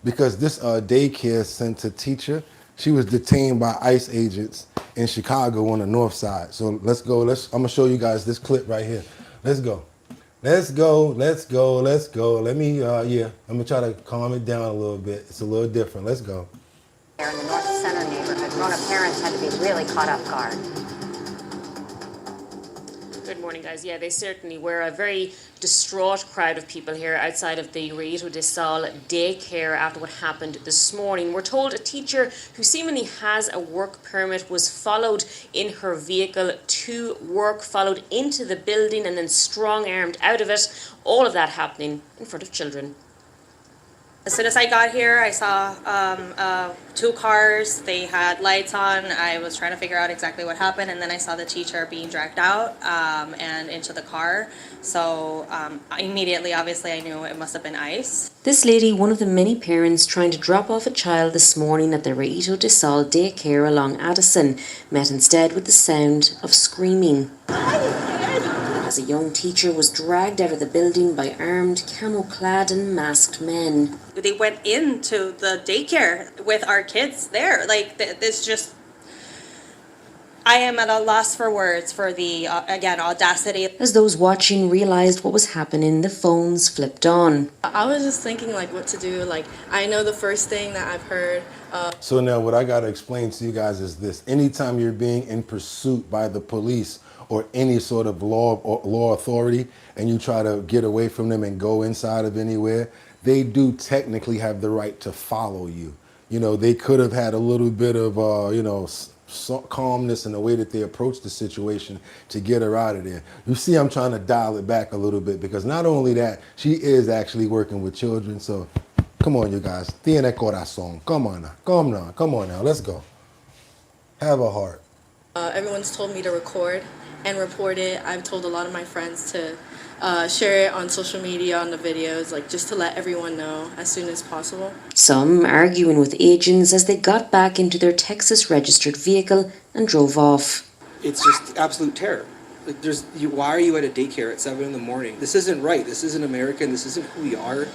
Because this daycare center teacher, she was detained by ICE agents in Chicago on the north side. So let's go. I'm gonna show you guys this clip right here. Let's go. Let's go. Let's go. Let's go. Let me, I'm gonna try to calm it down a little bit. It's a little different. Let's go. In the North Center neighborhood, grown-up parents had to be really caught off guard. Good morning, guys. Yeah, they certainly were a very distraught crowd of people here outside of the Rito de Sal daycare after what happened this morning. We're told a teacher who seemingly has a work permit was followed in her vehicle to work, followed into the building and then strong-armed out of it. All of that happening in front of children. As soon as I got here, I saw 2 cars. They had lights on. I was trying to figure out exactly what happened, and then I saw the teacher being dragged out and into the car. So immediately, obviously, I knew it must have been ICE. This lady, one of the many parents trying to drop off a child this morning at the Rito de Sal daycare along Addison, met instead with the sound of screaming. As a young teacher was dragged out of the building by armed, camo-clad and masked men. They went into the daycare with our kids there. Like, it's just, I am at a loss for words for the, again, audacity. As those watching realized what was happening, the phones flipped on. I was just thinking, like, what to do. Like, I know the first thing that I've heard. So now what I got to explain to you guys is this. Anytime you're being in pursuit by the police or any sort of law authority, and you try to get away from them and go inside of anywhere, they do technically have the right to follow you. You know, they could have had a little bit of, calmness in the way that they approach the situation to get her out of there. You see, I'm trying to dial it back a little bit because not only that, she is actually working with children. So come on, you guys. Tiene corazón. Come on now. Come on now. Let's go. Have a heart. Everyone's told me to record and report it. I've told a lot of my friends to share it on social media, on the videos, like just to let everyone know as soon as possible. Some arguing with agents as they got back into their Texas registered vehicle and drove off. It's just absolute terror. Like, why are you at a daycare at 7 a.m? This isn't right. This isn't America, and this isn't who we are.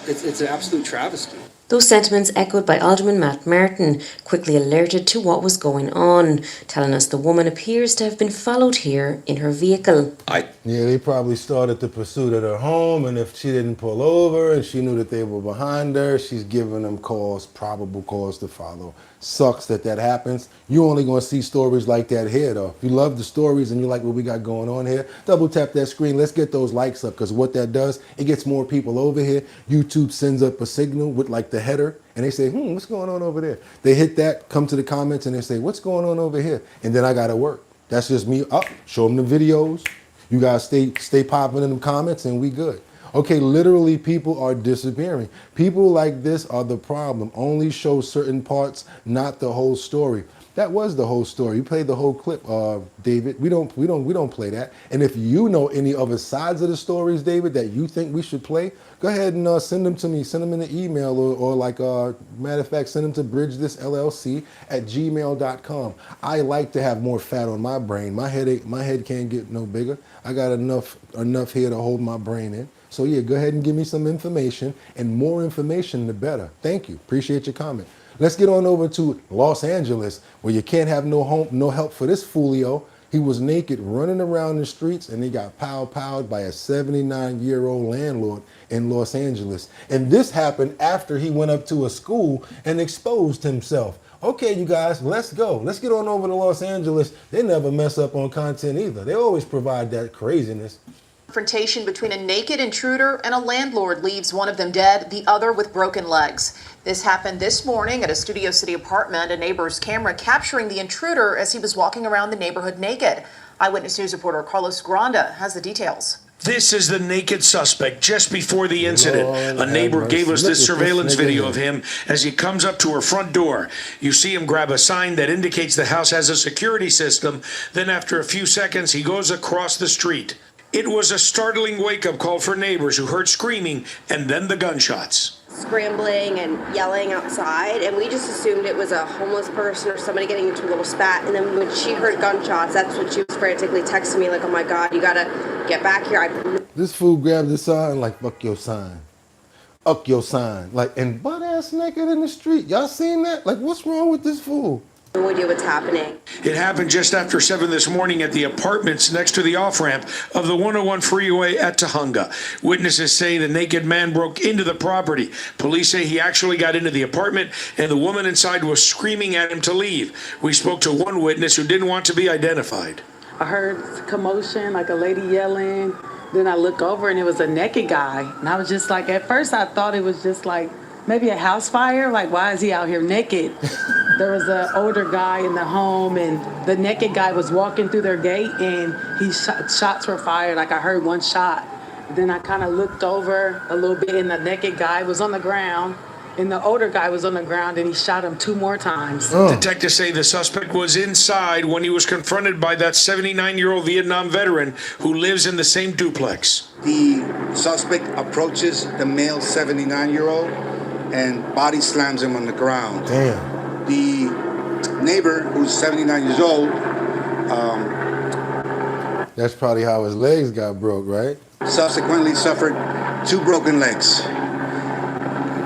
It's an absolute travesty. Those sentiments echoed by Alderman Matt Martin, quickly alerted to what was going on, telling us the woman appears to have been followed here in her vehicle. Yeah, they probably started the pursuit at her home, and if she didn't pull over and she knew that they were behind her, she's giving them cause, probable cause to follow. Sucks that that happens. You're only going to see stories like that here, though. If you love the stories and you like what we got going on here, double tap that screen. Let's get those likes up, because what that does, it gets more people over here. YouTube sends up a signal with like the header, and they say, what's going on over there? They hit that, come to the comments, and they say, what's going on over here? And then I got to work. That's just me. Show them the videos. You guys stay popping in the comments, and we good. Okay, literally people are disappearing. People like this are the problem. Only show certain parts, not the whole story. That was the whole story. You played the whole clip, David. We don't play that. And if you know any other sides of the stories, David, that you think we should play, go ahead and send them to me. Send them in the email, or like matter of fact, send them to bridgethisllc@gmail.com. I like to have more fat on my brain. My head can't get no bigger. I got enough here to hold my brain in. So yeah, go ahead and give me some information, and more information the better. Thank you. Appreciate your comment. Let's get on over to Los Angeles, where you can't have no help for this foolio. He was naked running around the streets, and he got powed by a 79-year-old landlord in Los Angeles. And this happened after he went up to a school and exposed himself. Okay, you guys, let's go. Let's get on over to Los Angeles. They never mess up on content either. They always provide that craziness. Confrontation between a naked intruder and a landlord leaves one of them dead, the other with broken legs. This happened this morning at a Studio City apartment. A neighbor's camera capturing the intruder as he was walking around the neighborhood naked. Eyewitness News reporter Carlos Granda has the details. This is the naked suspect just before the incident. A neighbor gave us this surveillance video of him as he comes up to her front door. You see him grab a sign that indicates the house has a security system. Then after a few seconds, he goes across the street. It was a startling wake-up call for neighbors who heard screaming and then the gunshots. Scrambling and yelling outside, and we just assumed it was a homeless person or somebody getting into a little spat. And then when she heard gunshots, that's when she was frantically texting me like, oh my God, you gotta get back here. This fool grabbed the sign like, fuck your sign. Up your sign. Like, and butt-ass naked in the street. Y'all seen that? Like, what's wrong with this fool? No idea what's happening. It happened just after 7 this morning at the apartments next to the off-ramp of the 101 freeway at Tujunga. Witnesses say the naked man broke into the property. Police say he actually got into the apartment and the woman inside was screaming at him to leave. We spoke to one witness who didn't want to be identified. I heard commotion, like a lady yelling. Then I look over and it was a naked guy. And I was just like, at first I thought it was just like maybe a house fire. Like, why is he out here naked? There was an older guy in the home, and the naked guy was walking through their gate, and shots were fired. Like, I heard one shot. Then I kind of looked over a little bit, and the naked guy was on the ground, and the older guy was on the ground, and he shot him 2 more times. Detectives say the suspect was inside when he was confronted by that 79-year-old Vietnam veteran who lives in the same duplex. The suspect approaches the male 79-year-old and body slams him on the ground. Damn. The neighbor, who's 79 years old, that's probably how his legs got broke, right? Subsequently suffered 2 broken legs.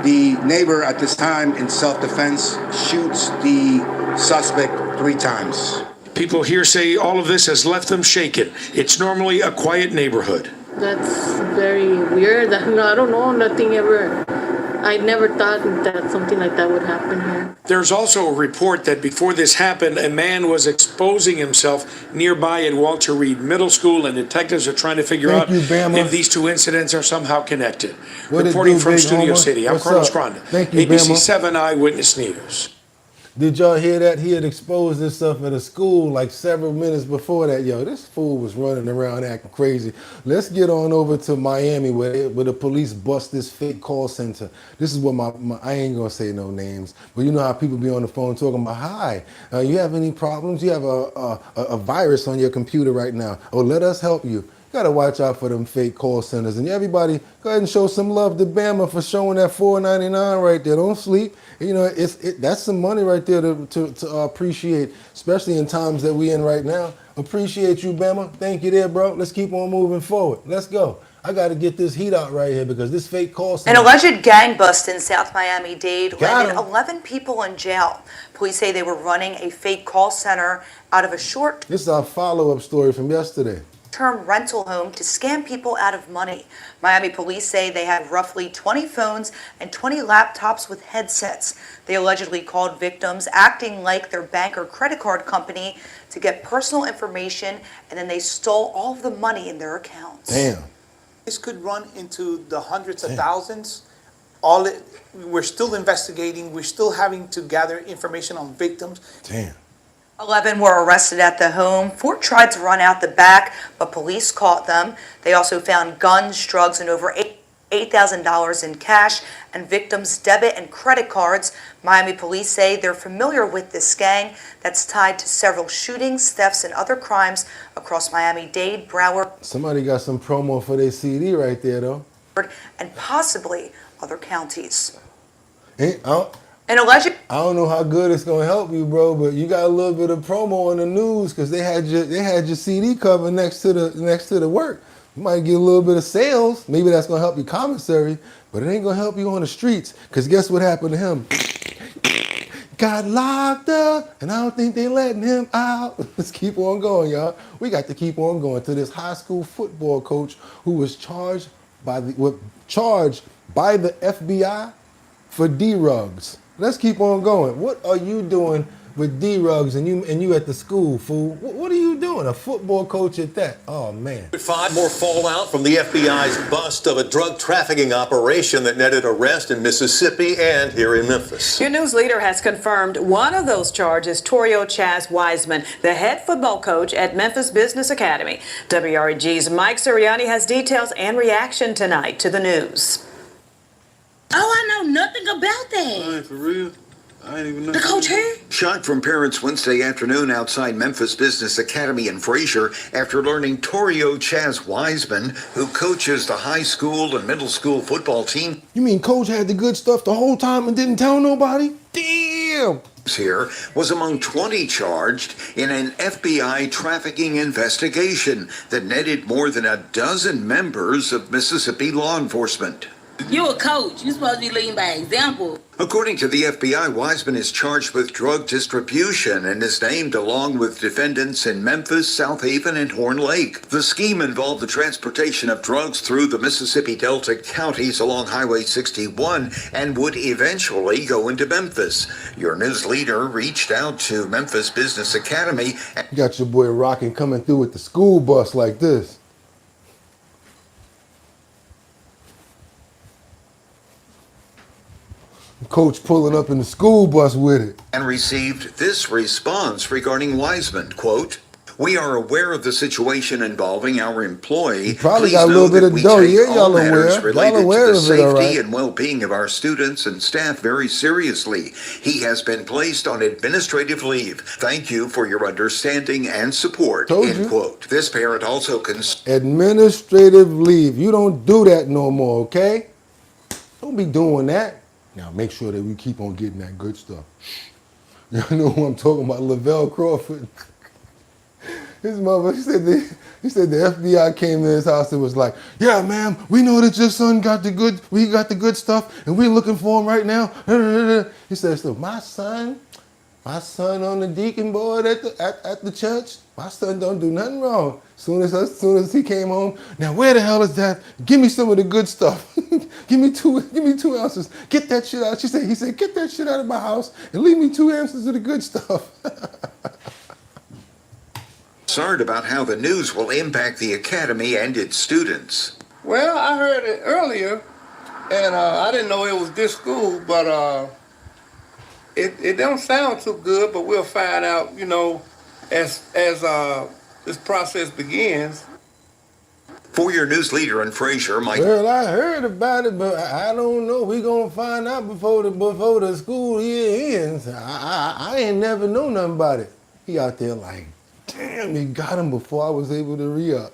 The neighbor at this time, in self-defense, shoots the suspect 3 times. People here say all of this has left them shaken. It's normally a quiet neighborhood. That's very weird. I don't know, nothing ever. I never thought that something like that would happen here. There's also a report that before this happened, a man was exposing himself nearby at Walter Reed Middle School, and detectives are trying to figure out if these 2 incidents are somehow connected. Reporting from Studio City, I'm Carlos Granda, ABC 7 Eyewitness News. Did y'all hear that? He had exposed himself at a school like several minutes before that. Yo, this fool was running around acting crazy. Let's get on over to Miami where the police bust this fake call center. This is what I ain't gonna say no names, but you know how people be on the phone talking about, hi, you have any problems? You have a virus on your computer right now. Oh, let us help you. Gotta watch out for them fake call centers. And everybody, go ahead and show some love to Bama for showing that $4.99 right there. Don't sleep. You know, that's some money right there to appreciate, especially in times that we in right now. Appreciate you, Bama. Thank you there, bro. Let's keep on moving forward. Let's go. I got to get this heat out right here because this fake call An center. alleged gang bust in South Miami-Dade Got landed him. 11 people in jail. Police say they were running a fake call center out of a short This is our follow-up story from yesterday. term rental home to scam people out of money. Miami police say they had roughly 20 phones and 20 laptops with headsets. They allegedly called victims acting like their bank or credit card company to get personal information, and then they stole all of the money in their accounts. Damn. This could run into the hundreds of thousands. We're still investigating. We're still having to gather information on victims. Damn. 11 were arrested at the home. 4 tried to run out the back, but police caught them. They also found guns, drugs, and over $8,000 in cash and victims' debit and credit cards. Miami police say they're familiar with this gang that's tied to several shootings, thefts, and other crimes across Miami-Dade, Broward, Somebody got some promo for their CD right there, though. and possibly other counties. Ain't, An alleged I don't know how good it's gonna help you, bro, but you got a little bit of promo on the news because they had your CD cover next to the work. You might get a little bit of sales. Maybe that's gonna help your commissary, but it ain't gonna help you on the streets. Cause guess what happened to him? Got locked up, and I don't think they letting him out. Let's keep on going, y'all. We got to keep on going to this high school football coach who was charged by the FBI for D-Rugs. Let's keep on going. What are you doing with D-Rugs and you at the school, fool? What are you doing? A football coach at that? Oh, man. 5 more fallout from the FBI's bust of a drug trafficking operation that netted arrest in Mississippi and here in Memphis. Your news leader has confirmed one of those charges, Torio Chaz Wiseman, the head football coach at Memphis Business Academy. WREG's Mike Sirianni has details and reaction tonight to the news. Oh, I know nothing about that. For real? I ain't even know. The coach here? Shock from parents Wednesday afternoon outside Memphis Business Academy in Frazier after learning Torio Chaz Wiseman, who coaches the high school and middle school football team. You mean coach had the good stuff the whole time and didn't tell nobody? Damn! Here was among 20 charged in an FBI trafficking investigation that netted more than a dozen members of Mississippi law enforcement. You a coach. You supposed to be leading by example. According to the FBI, Wiseman is charged with drug distribution and is named along with defendants in Memphis, South Haven, and Horn Lake. The scheme involved the transportation of drugs through the Mississippi Delta counties along Highway 61 and would eventually go into Memphis. Your news leader reached out to Memphis Business Academy. You got your boy Rockin' coming through with the school bus like this. Coach pulling up in the school bus with it. And received this response regarding Wiseman, quote, "We are aware of the situation involving our employee. Probably Please got a know little bit that of we dough. take Yeah, all y'all matters aware. related Y'all aware to the of it, all safety right. and well-being of our students and staff very seriously. He has been placed on administrative leave. Thank you for your understanding and support." Told End you. quote. This parent also Administrative leave. You don't do that no more, okay? Don't be doing that. Now make sure that we keep on getting that good stuff. You know who I'm talking about? Lavelle Crawford. His mother, he said the FBI came to his house and was like, "Yeah, ma'am, we know that your son got the good stuff, and we're looking for him right now." He said, "So my son on the deacon board at the church, my son don't do nothing wrong. Soon as he came home, now where the hell is that? Give me some of the good stuff. give me 2 ounces. Get that shit out." He said, "Get that shit out of my house and leave me 2 ounces of the good stuff." concerned about how the news will impact the academy and its students. Well, I heard it earlier, and I didn't know it was this school, but it don't sound too good. But we'll find out, you know, as this process begins. For your news leader in Frazier, Mike. Well, I heard about it, but I don't know. We're going to find out before the school year ends. I ain't never know nothing about it. He out there like, damn, he got him before I was able to re-up.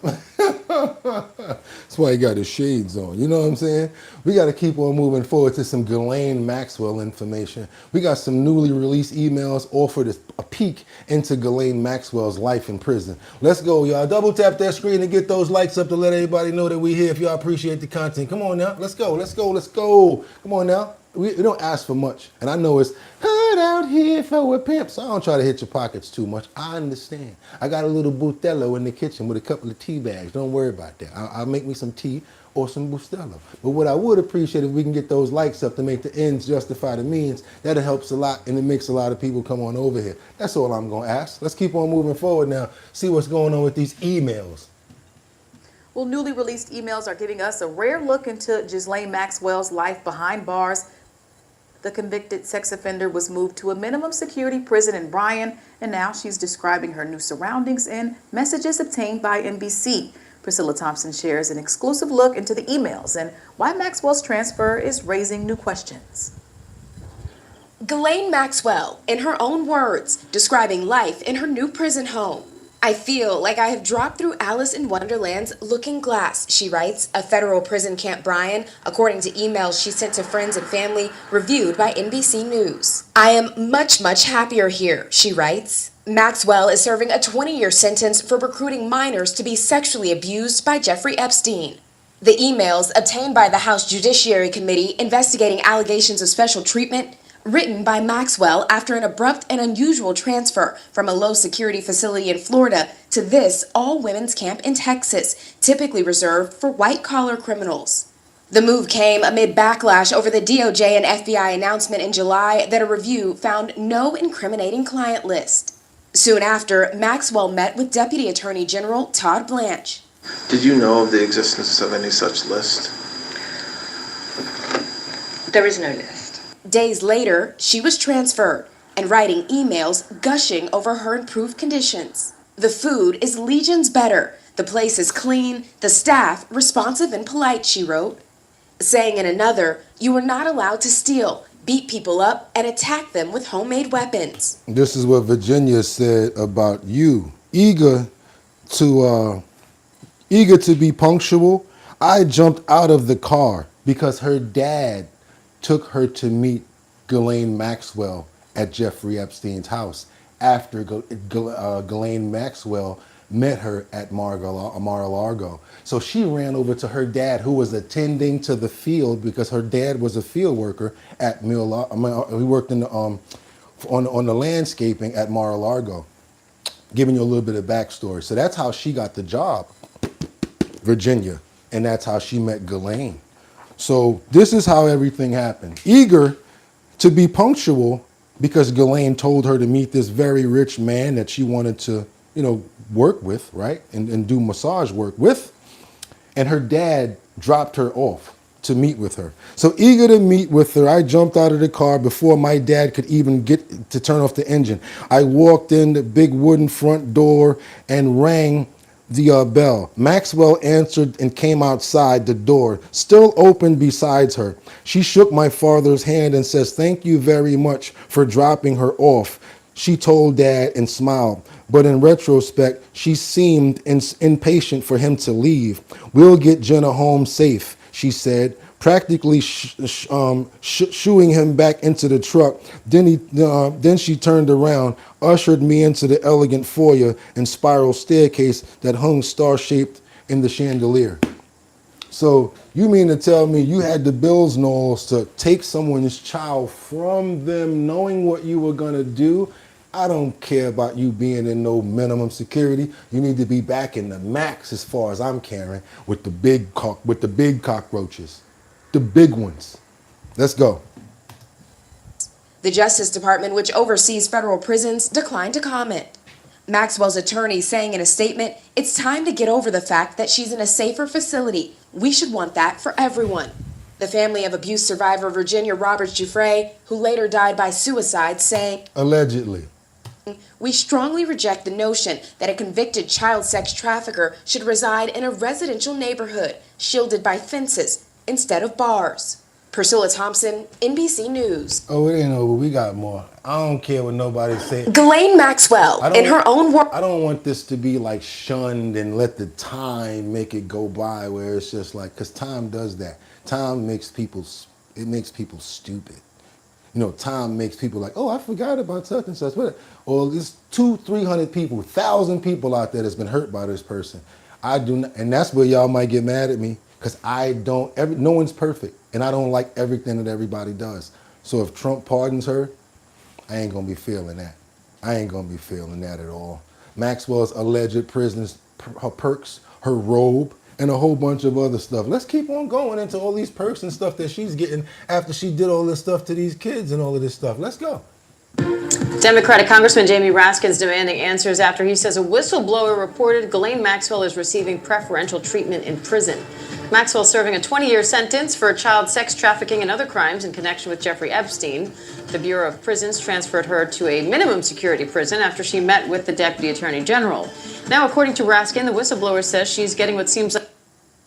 That's why he got his shades on. You know what I'm saying? We got to keep on moving forward to some Ghislaine Maxwell information. We got some newly released emails offered a peek into Ghislaine Maxwell's life in prison. Let's go, y'all. Double tap that screen and get those likes up to let everybody know that we here if y'all appreciate the content. Come on now. Let's go. Let's go. Let's go. Come on now. We don't ask for much. And I know it's hard out here for a pimp, so I don't try to hit your pockets too much. I understand. I got a little Bustelo in the kitchen with a couple of tea bags. Don't worry about that. I'll make me some tea or some Bustelo. But what I would appreciate if we can get those likes up to make the ends justify the means. That helps a lot, and it makes a lot of people come on over here. That's all I'm going to ask. Let's keep on moving forward now. See what's going on with these emails. Well, newly released emails are giving us a rare look into Ghislaine Maxwell's life behind bars. The convicted sex offender was moved to a minimum security prison in Bryan, and now she's describing her new surroundings in messages obtained by NBC. Priscilla Thompson shares an exclusive look into the emails and why Maxwell's transfer is raising new questions. Ghislaine Maxwell, in her own words, describing life in her new prison home. I feel like I have dropped through Alice in Wonderland's looking glass, she writes, a federal prison camp Bryan, according to emails she sent to friends and family reviewed by NBC News. I am much, much happier here, she writes. Maxwell is serving a 20-year sentence for recruiting minors to be sexually abused by Jeffrey Epstein. The emails obtained by the House Judiciary Committee investigating allegations of special treatment written by Maxwell after an abrupt and unusual transfer from a low-security facility in Florida to this all-women's camp in Texas, typically reserved for white-collar criminals. The move came amid backlash over the DOJ and FBI announcement in July that a review found no incriminating client list. Soon after, Maxwell met with Deputy Attorney General Todd Blanche. Did you know of the existence of any such list? There is no list. Days later, she was transferred and writing emails gushing over her improved conditions. The food is legions better. The place is clean. The staff responsive and polite, she wrote. Saying in another, you are not allowed to steal, beat people up, and attack them with homemade weapons. This is what Virginia said about you. Eager to be punctual, I jumped out of the car because her dad took her to meet Ghislaine Maxwell at Jeffrey Epstein's house after Ghislaine Maxwell met her at Mar-a-Lago. So she ran over to her dad, who was attending to the field because her dad was a field worker at he worked in the, on the landscaping at Mar-a-Lago, giving you a little bit of backstory. So that's how she got the job, Virginia, and that's how she met Ghislaine. So this is how everything happened. Eager to be punctual because Ghislaine told her to meet this very rich man that she wanted to, work with, right? And do massage work with. And her dad dropped her off to meet with her. So eager to meet with her, I jumped out of the car before my dad could even get to turn off the engine. I walked in the big wooden front door and rang the bell. Maxwell answered and came outside the door, still open besides her. She shook my father's hand and says, "Thank you very much for dropping her off," she told Dad and smiled. But in retrospect, she seemed impatient for him to leave. "We'll get Jenna home safe," she said, practically shooing him back into the truck. Then she turned around, ushered me into the elegant foyer and spiral staircase that hung star-shaped in the chandelier. So you mean to tell me you had the Bills Knowles to take someone's child from them knowing what you were going to do? I don't care about you being in no minimum security. You need to be back in the max as far as I'm caring with the big cockroaches. The big ones. Let's go. The Justice Department, which oversees federal prisons, declined to comment. Maxwell's attorney saying in a statement, "It's time to get over the fact that she's in a safer facility. We should want that for everyone." The family of abuse survivor Virginia Roberts Giuffre, who later died by suicide, saying, allegedly, "We strongly reject the notion that a convicted child sex trafficker should reside in a residential neighborhood, shielded by fences, instead of bars." Priscilla Thompson, NBC News. Oh, it ain't over. We got more. I don't care what nobody say. Ghislaine Maxwell, in her own words. I don't want this to be like shunned and let the time make it go by where it's just like, because time does that. Time makes people, it makes people stupid. You know, time makes people like, oh, I forgot about such and such. Or there's 200-300 people, 1,000 people out there that's been hurt by this person. I do not, and that's where y'all might get mad at me, because no one's perfect, and I don't like everything that everybody does. So if Trump pardons her, I ain't gonna be feeling that. I ain't gonna be feeling that at all. Maxwell's alleged prisons, her perks, her robe, and a whole bunch of other stuff. Let's keep on going into all these perks and stuff that she's getting after she did all this stuff to these kids and all of this stuff. Let's go. Democratic Congressman Jamie Raskin's demanding answers after he says a whistleblower reported Ghislaine Maxwell is receiving preferential treatment in prison. Maxwell serving a 20-year sentence for child sex trafficking and other crimes in connection with Jeffrey Epstein. The Bureau of Prisons transferred her to a minimum security prison after she met with the Deputy Attorney General. Now, according to Raskin, the whistleblower says she's getting what seems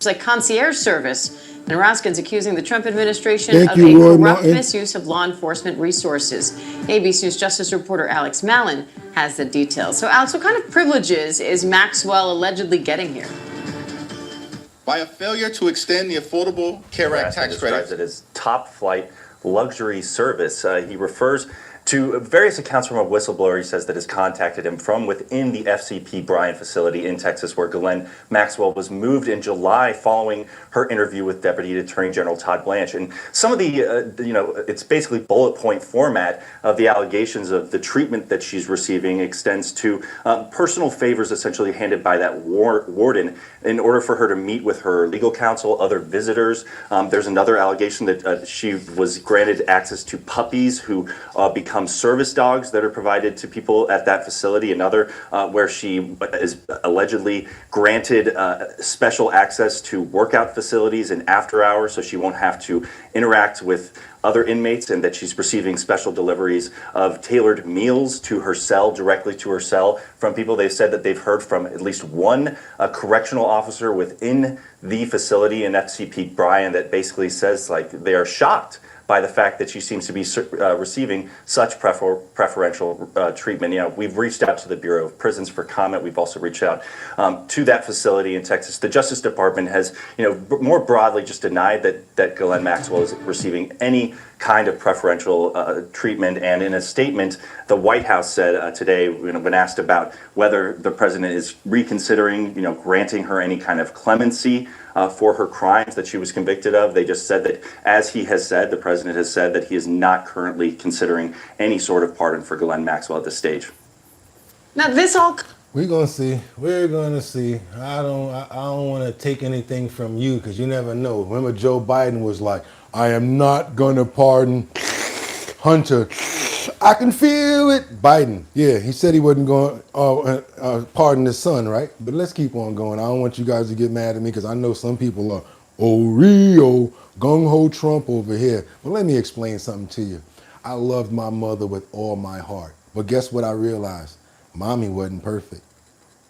like concierge service. And Raskin's accusing the Trump administration of a corrupt misuse of law enforcement resources. ABC News Justice reporter Alex Mallon has the details. So, Alex, what kind of privileges is Maxwell allegedly getting here? By a failure to extend the Affordable Care Act tax credit. Describes it as top-flight luxury service. He refers to various accounts from a whistleblower he says that has contacted him from within the FCP Bryan facility in Texas, where Ghislaine Maxwell was moved in July following her interview with Deputy Attorney General Todd Blanche. And some of the, it's basically bullet point format of the allegations of the treatment that she's receiving extends to personal favors essentially handed by that warden in order for her to meet with her legal counsel, other visitors. There's another allegation that she was granted access to puppies who become service dogs that are provided to people at that facility. Another where she is allegedly granted special access to workout facilities and after hours so she won't have to interact with other inmates, and that she's receiving special deliveries of tailored meals to her cell, directly to her cell from people. They've said that they've heard from at least one correctional officer within the facility in FCP Bryan that basically says like they are shocked by the fact that she seems to be receiving such preferential treatment. You know, we've reached out to the Bureau of Prisons for comment. We've also reached out to that facility in Texas. The Justice Department has, more broadly just denied that Ghislaine Maxwell is receiving any kind of preferential treatment. And in a statement, the White House said today, when asked about whether the president is reconsidering, granting her any kind of clemency for her crimes that she was convicted of, they just said that, as he has said, the president has said that he is not currently considering any sort of pardon for Ghislaine Maxwell at this stage. Now, this all... We're gonna see. We're gonna see. I don't want to take anything from you because you never know. Remember, Joe Biden was like, "I am not gonna pardon Hunter. I can feel it." Biden, yeah, he said he wasn't going to pardon his son, right? But let's keep on going. I don't want you guys to get mad at me because I know some people are Rio gung ho Trump over here. But let me explain something to you. I loved my mother with all my heart, but guess what I realized? Mommy wasn't perfect.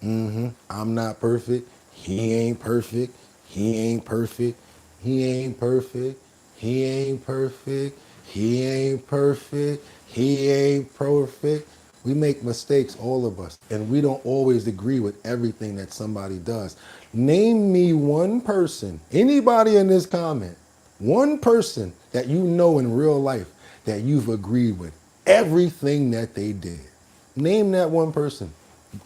I'm not perfect. He ain't perfect. He ain't perfect. He ain't perfect. He ain't perfect. He ain't perfect. He ain't perfect. We make mistakes, all of us, and we don't always agree with everything that somebody does. Name me one person, anybody in this comment, one person that you know in real life that you've agreed with everything that they did. Name that one person.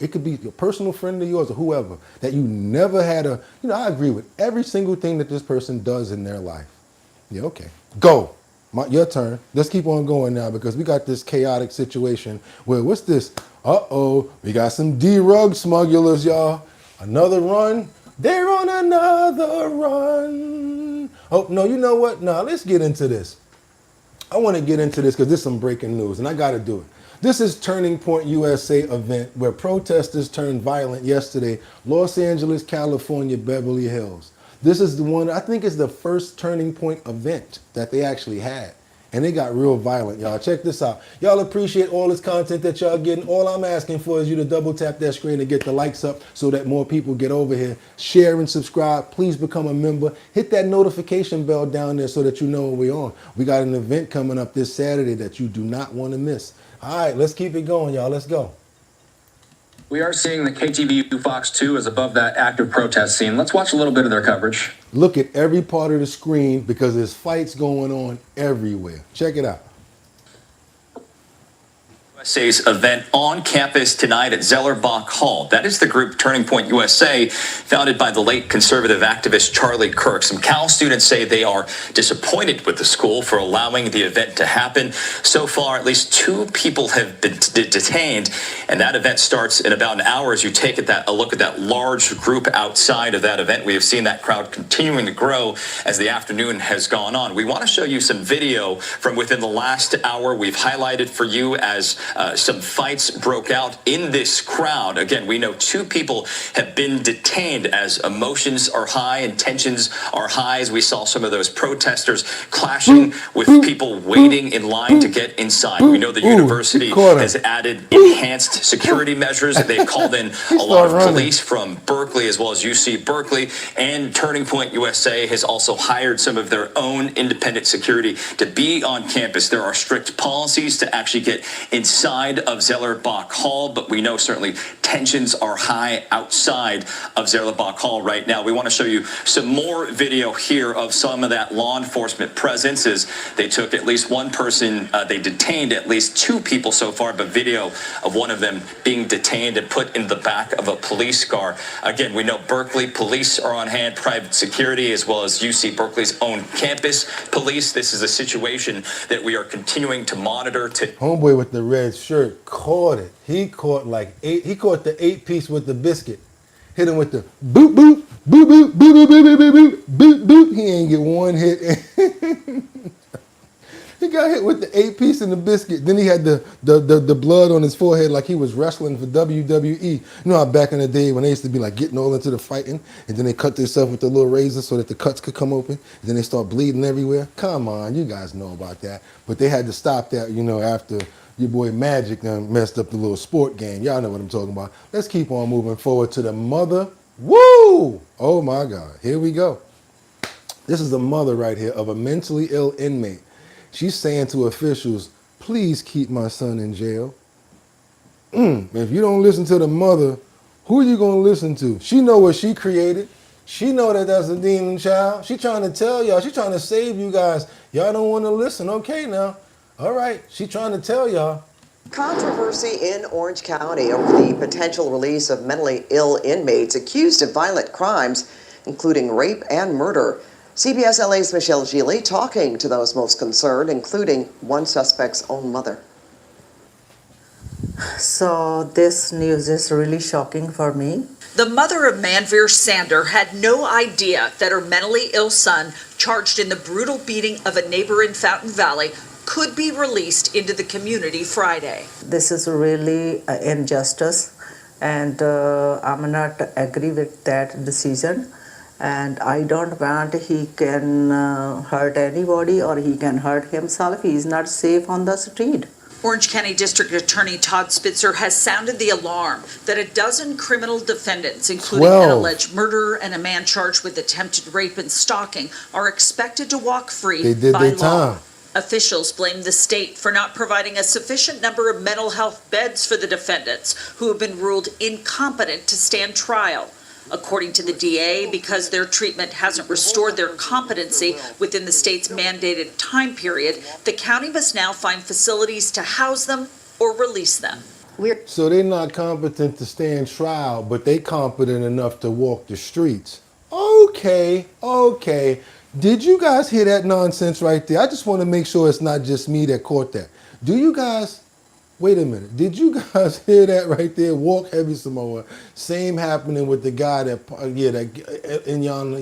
It could be a personal friend of yours or whoever that you never had I agree with every single thing that this person does in their life. Yeah, okay. Go. Your turn. Let's keep on going now because we got this chaotic situation where, what's this? We got some D-rug smugglers, y'all. Another run. They're on another run. Oh, no, you know what? No, let's get into this. I want to get into this because this is some breaking news and I got to do it. This is Turning Point USA event where protesters turned violent yesterday, Los Angeles, California, Beverly Hills. This is the one, I think is the first Turning Point event that they actually had. and it got real violent, y'all. Check this out. Y'all appreciate all this content that y'all getting. All I'm asking for is you to double tap that screen and get the likes up so that more people get over here. Share and subscribe. Please become a member. Hit that notification bell down there so that you know when we're on. We got an event coming up this Saturday that you do not want to miss. All right, let's keep it going, y'all. Let's go. We are seeing the KTVU Fox 2 is above that active protest scene. Let's watch a little bit of their coverage. Look at every part of the screen because there's fights going on everywhere. Check it out. USA's event on campus tonight at Zellerbach Hall. That is the group Turning Point USA, founded by the late conservative activist Charlie Kirk. Some Cal students say they are disappointed with the school for allowing the event to happen. So far, at least 2 people have been detained, and that event starts in about an hour as you take a look at that large group outside of that event. We have seen that crowd continuing to grow as the afternoon has gone on. We want to show you some video from within the last hour. We've highlighted for you as some fights broke out in this crowd. Again, we know 2 people have been detained as emotions are high and tensions are high, as we saw some of those protesters clashing with people waiting in line to get inside. We know the university has added enhanced security measures. They've called in a lot of police from Berkeley as well as UC Berkeley, and Turning Point USA has also hired some of their own independent security to be on campus. There are strict policies to actually get inside of Zellerbach Hall, but we know certainly tensions are high outside of Zellerbach Hall right now. We want to show you some more video here of some of that law enforcement presence as they took at least one person, they detained at least 2 people so far, but video of one of them being detained and put in the back of a police car. Again, we know Berkeley police are on hand, private security, as well as UC Berkeley's own campus police. This is a situation that we are continuing to monitor. Homeboy with the red shirt caught it. He caught he caught the 8-piece with the biscuit. Hit him with the boop boop boop boop boop boop boop boop boop boop boop. He ain't get one hit. He got hit with the 8-piece and the biscuit. Then he had the blood on his forehead like he was wrestling for WWE. You know how back in the day when they used to be like getting all into the fighting and then they cut themselves with the little razor so that the cuts could come open and then they start bleeding everywhere? Come on, you guys know about that. But they had to stop that, after your boy Magic done messed up the little sport game. Y'all know what I'm talking about. Let's keep on moving forward to the mother. Woo! Oh my God, here we go. This is the mother right here of a mentally ill inmate. She's saying to officials, please keep my son in jail. If you don't listen to the mother, who are you going to listen to? She know what she created. She know that that's a demon child. She trying to tell y'all. She trying to save you guys. Y'all don't want to listen. Okay now. All right. She trying to tell y'all. Controversy in Orange County over the potential release of mentally ill inmates accused of violent crimes, including rape and murder. CBS LA's Michelle Gili talking to those most concerned, including one suspect's own mother. So this news is really shocking for me. The mother of Manveer Sander had no idea that her mentally ill son, charged in the brutal beating of a neighbor in Fountain Valley, could be released into the community Friday. This is really injustice, and I'm not agree with that decision. And I don't want he can hurt anybody or he can hurt himself. He's not safe on the street. Orange County District Attorney Todd Spitzer has sounded the alarm that a dozen criminal defendants, including an alleged murderer and a man charged with attempted rape and stalking, are expected to walk free by law. Officials blame the state for not providing a sufficient number of mental health beds for the defendants, who have been ruled incompetent to stand trial. According to the DA, because their treatment hasn't restored their competency within the state's mandated time period, the county must now find facilities to house them or release them. So they're not competent to stand trial, but they competent enough to walk the streets. Okay. Did you guys hear that nonsense right there? I just want to make sure it's not just me that caught that. Do you guys... Wait a minute. Did you guys hear that right there? Walk heavy some more. Same happening with the guy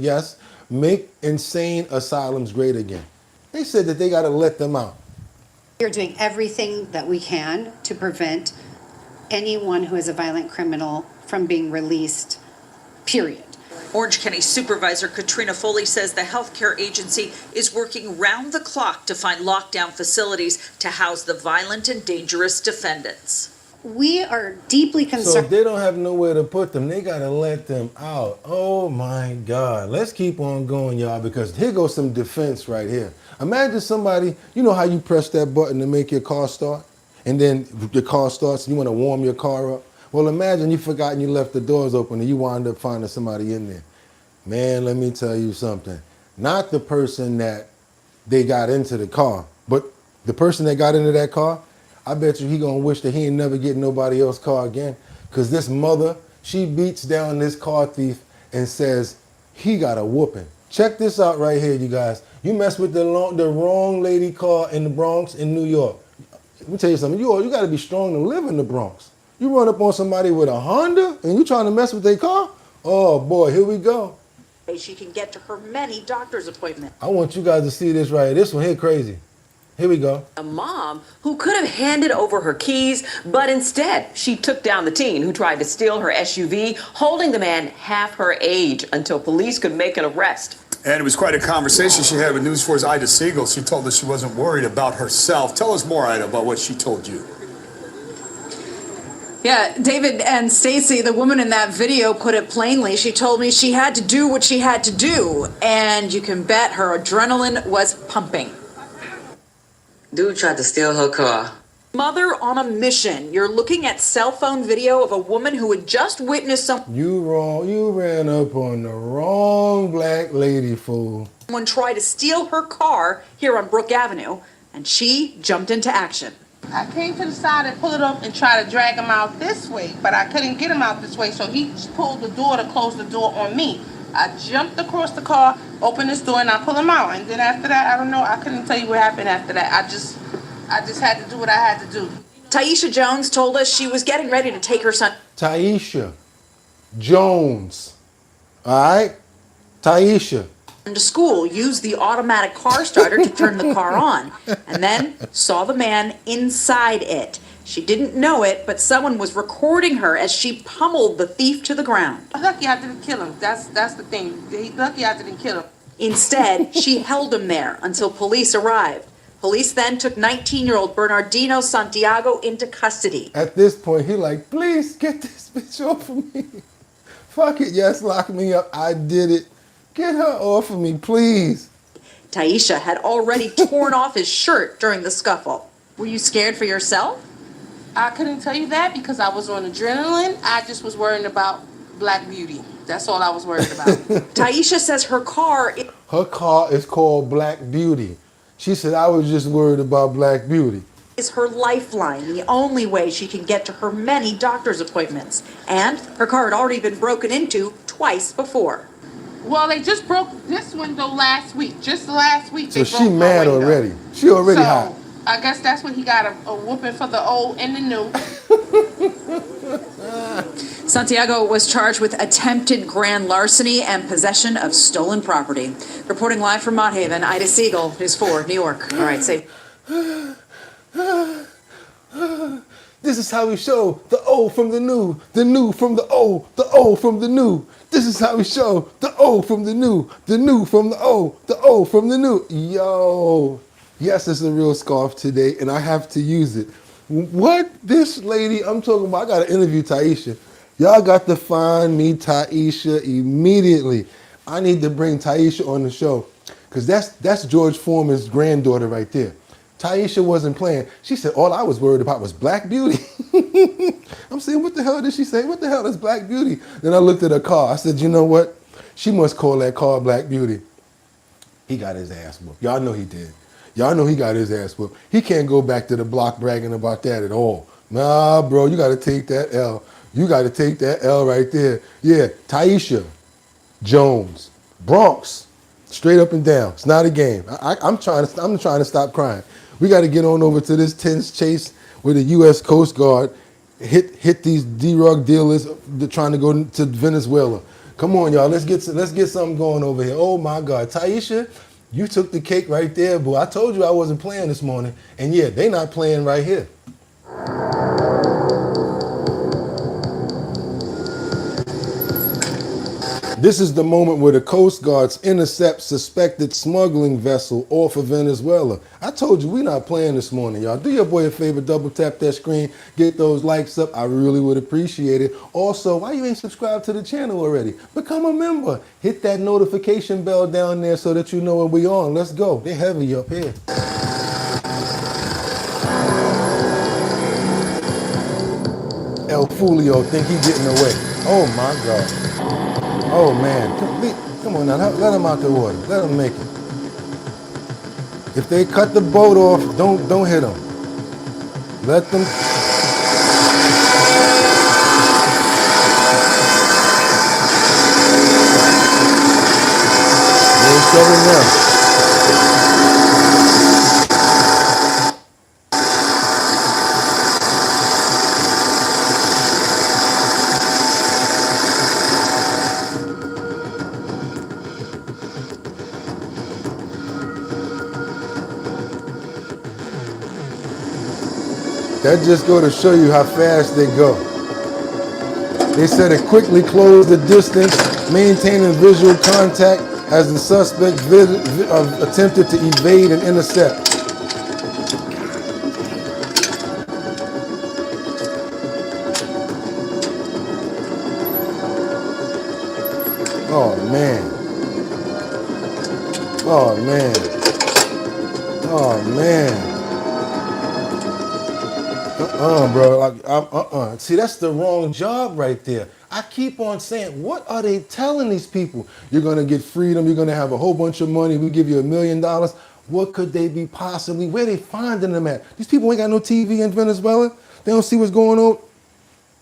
yes, make insane asylums great again. They said that they got to let them out. We're doing everything that we can to prevent anyone who is a violent criminal from being released, period. Orange County Supervisor Katrina Foley says the healthcare agency is working round the clock to find lockdown facilities to house the violent and dangerous defendants. We are deeply So concerned. if they don't have nowhere to put them, they got to let them out. Oh my God. Let's keep on going, y'all, because here goes some defense right here. Imagine somebody, you know how you press that button to make your car start? And then your car starts and you want to warm your car up? Well, imagine you forgot and you left the doors open and you wind up finding somebody in there. Man, let me tell you something. Not the person that they got into the car, but the person that got into that car, I bet you he gonna wish that he ain't never get nobody else's car again. Cause this mother, she beats down this car thief and says he got a whooping. Check this out right here, you guys. You mess with the wrong lady car in the Bronx in New York. Let me tell you something. You gotta be strong to live in the Bronx. You run up on somebody with a Honda and you trying to mess with their car? Oh boy, here we go. She can get to her many doctor's appointments. I want you guys to see this right here. This one here crazy. Here we go. A mom who could have handed over her keys, but instead she took down the teen who tried to steal her SUV, holding the man half her age until police could make an arrest. And it was quite a conversation she had with News 4's Ida Siegel. She told us she wasn't worried about herself. Tell us more, Ida, about what she told you. Yeah, David and Stacy, the woman in that video, put it plainly. She told me she had to do what she had to do, and you can bet her adrenaline was pumping. Dude tried to steal her car. Mother on a mission. You're looking at cell phone video of a woman who had just witnessed You wrong. You ran up on the wrong black lady, fool. someone try to steal her car here on Brook Avenue, and she jumped into action. I came to the side and pulled it up and tried to drag him out this way, but I couldn't get him out this way, so he pulled the door to close the door on me. I jumped across the car, opened this door, and I pulled him out. And then after that, I don't know, I couldn't tell you what happened after that. I just had to do what I had to do. Taisha Jones told us she was getting ready to take her son Taisha Jones. All right? Taisha. to school, used the automatic car starter to turn the car on, and then saw the man inside it. She didn't know it, but someone was recording her as she pummeled the thief to the ground. I'm lucky I didn't kill him. That's the thing. Lucky I didn't kill him. Instead, she held him there until police arrived. Police then took 19-year-old Bernardino Santiago into custody. At this point, he like, please get this bitch off of me. Fuck it, yes, lock me up. I did it. Get her off of me, please. Taisha had already torn off his shirt during the scuffle. Were you scared for yourself? I couldn't tell you that because I was on adrenaline. I just was worried about Black Beauty. That's all I was worried about. Taisha says her car is called Black Beauty. She said, I was just worried about Black Beauty. is her lifeline, the only way she can get to her many doctor's appointments. And her car had already been broken into twice before. Well, they just broke this window last week. Just last week. So she mad already. She already hot. I guess that's when he got a whooping for the old and the new. Santiago was charged with attempted grand larceny and possession of stolen property. Reporting live from Mott Haven, Ida Siegel, News 4, New York. All right, safe. This is how we show the old from the new from the old from the new. This is how we show the old from the new from the old from the new. Yo, yes, it's a real scarf today, and I have to use it. What this lady I'm talking about, I got to interview Taisha. Y'all got to find me Taisha immediately. I need to bring Taisha on the show because that's George Foreman's granddaughter right there. Taisha wasn't playing. She said, all I was worried about was Black Beauty. I'm saying, what the hell did she say? What the hell is Black Beauty? Then I looked at her car. I said, you know what? She must call that car Black Beauty. He got his ass whooped. Y'all know he did. Y'all know he got his ass whooped. He can't go back to the block bragging about that at all. Nah, bro, you got to take that L. You got to take that L right there. Yeah, Taisha Jones, Bronx, straight up and down. It's not a game. I'm trying to stop crying. We got to get on over to this tense chase where the U.S. Coast Guard hit these drug dealers trying to go to Venezuela. Come on, y'all. Let's get something going over here. Oh my God, Taisha, you took the cake right there, boo. I told you I wasn't playing this morning, and yeah, they not playing right here. This is the moment where the Coast Guards intercept suspected smuggling vessel off of Venezuela. I told you we not playing this morning, y'all. Do your boy a favor, double tap that screen, get those likes up. I really would appreciate it. Also, why you ain't subscribed to the channel already? Become a member. Hit that notification bell down there so that you know when we on. Let's go. They're heavy up here. El Fulio think he getting away. Oh my God. Oh man, come on now, let him out the water. Let him make it. If they cut the boat off, don't hit them. Let them. They're shutting down. That just go to show you how fast they go. They said it quickly closed the distance, maintaining visual contact as the suspect attempted to evade and intercept. Oh man. Oh man. Oh man. Bro, like, See, that's the wrong job right there. I keep on saying, what are they telling these people? You're going to get freedom. You're going to have a whole bunch of money. We give you $1 million. What could they be possibly? Where they finding them at? These people ain't got no TV in Venezuela. They don't see what's going on.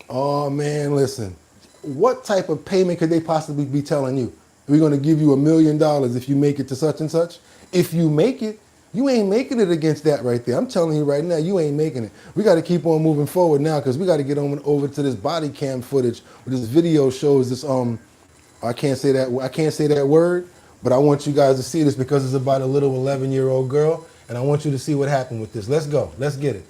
Oh, man, listen. What type of payment could they possibly be telling you? We're going to give you $1 million if you make it to such and such. If you make it, you ain't making it against that right there. I'm telling you right now, you ain't making it. We got to keep on moving forward now because we got to get over to this body cam footage. This video shows this. I can't say that word, but I want you guys to see this because it's about a little 11-year-old girl, and I want you to see what happened with this. Let's go. Let's get it.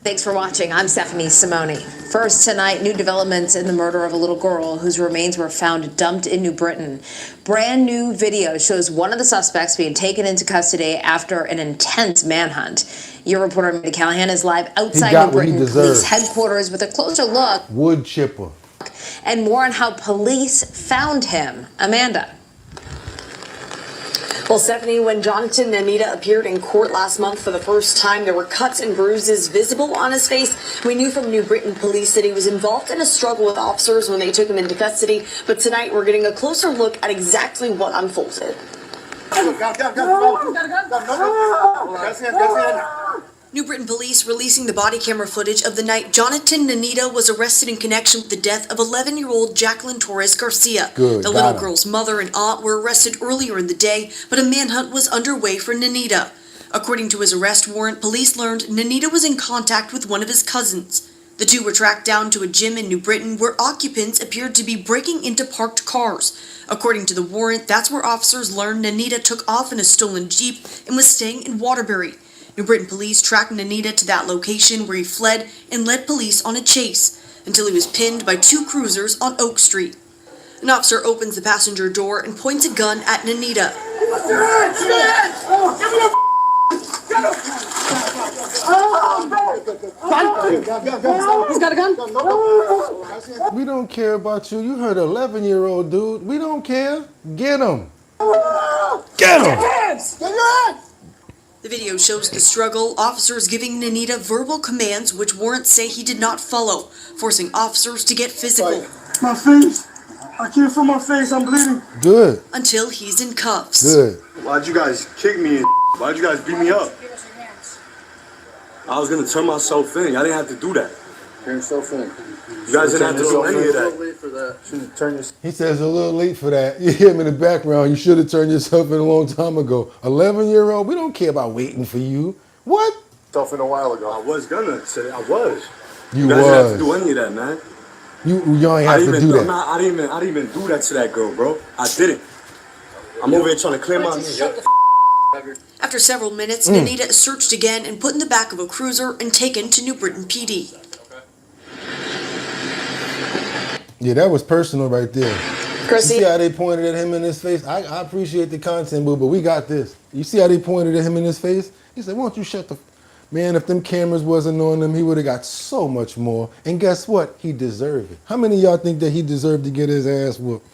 Thanks for watching. I'm Stephanie Simone. First tonight, new developments in the murder of a little girl whose remains were found dumped in New Britain. Brand new video shows one of the suspects being taken into custody after an intense manhunt. Your reporter, Amanda Callahan, is live outside New Britain Police headquarters with a closer look. Wood chipper. And more on how police found him. Amanda. Well, Stephanie, when Jonathan Nanita appeared in court last month for the first time, there were cuts and bruises visible on his face. We knew from New Britain police that he was involved in a struggle with officers when they took him into custody. But tonight, we're getting a closer look at exactly what unfolded. New Britain police releasing the body camera footage of the night Jonathan Nanita was arrested in connection with the death of 11-year-old Jacqueline Torres Garcia. The little girl's mother and aunt were arrested earlier in the day, but a manhunt was underway for Nanita. According to his arrest warrant, police learned Nanita was in contact with one of his cousins. The two were tracked down to a gym in New Britain where occupants appeared to be breaking into parked cars. According to the warrant, that's where officers learned Nanita took off in a stolen Jeep and was staying in Waterbury. New Britain police tracked Nanita to that location where he fled and led police on a chase until he was pinned by two cruisers on Oak Street. An officer opens the passenger door and points a gun at Nanita. He's got a gun. We don't care about you. You heard an 11-year-old dude. We don't care. Get him. Get him. Get your hands! The video shows the struggle, officers giving Nanita verbal commands which warrants say he did not follow, forcing officers to get physical. My face. I can't feel my face. I'm bleeding. Good. Until he's in cuffs. Good. Why'd you guys kick me? Why'd you guys beat me up? I was gonna turn myself in. I didn't have to do that. Turn yourself in. You guys didn't have to do any of that. He says a little late for that. You hear him in the background. You should have turned yourself in a long time ago. 11-year-old, we don't care about waiting for you. What? Yourself in a while ago. I was gonna say I was. You guys was. didn't have to do any of that, man. You ain't have to do that. I didn't even do that to that girl, bro. I didn't. I'm over here trying to clear my name. After several minutes, Nanita is searched again and put in the back of a cruiser and taken to New Britain PD. Yeah, that was personal right there. You see how they pointed at him in his face? I appreciate the content, boo, but we got this. You see how they pointed at him in his face? He said, why don't you shut the... Man, if them cameras wasn't on him, he would have got so much more. And guess what? He deserved it. How many of y'all think that he deserved to get his ass whooped?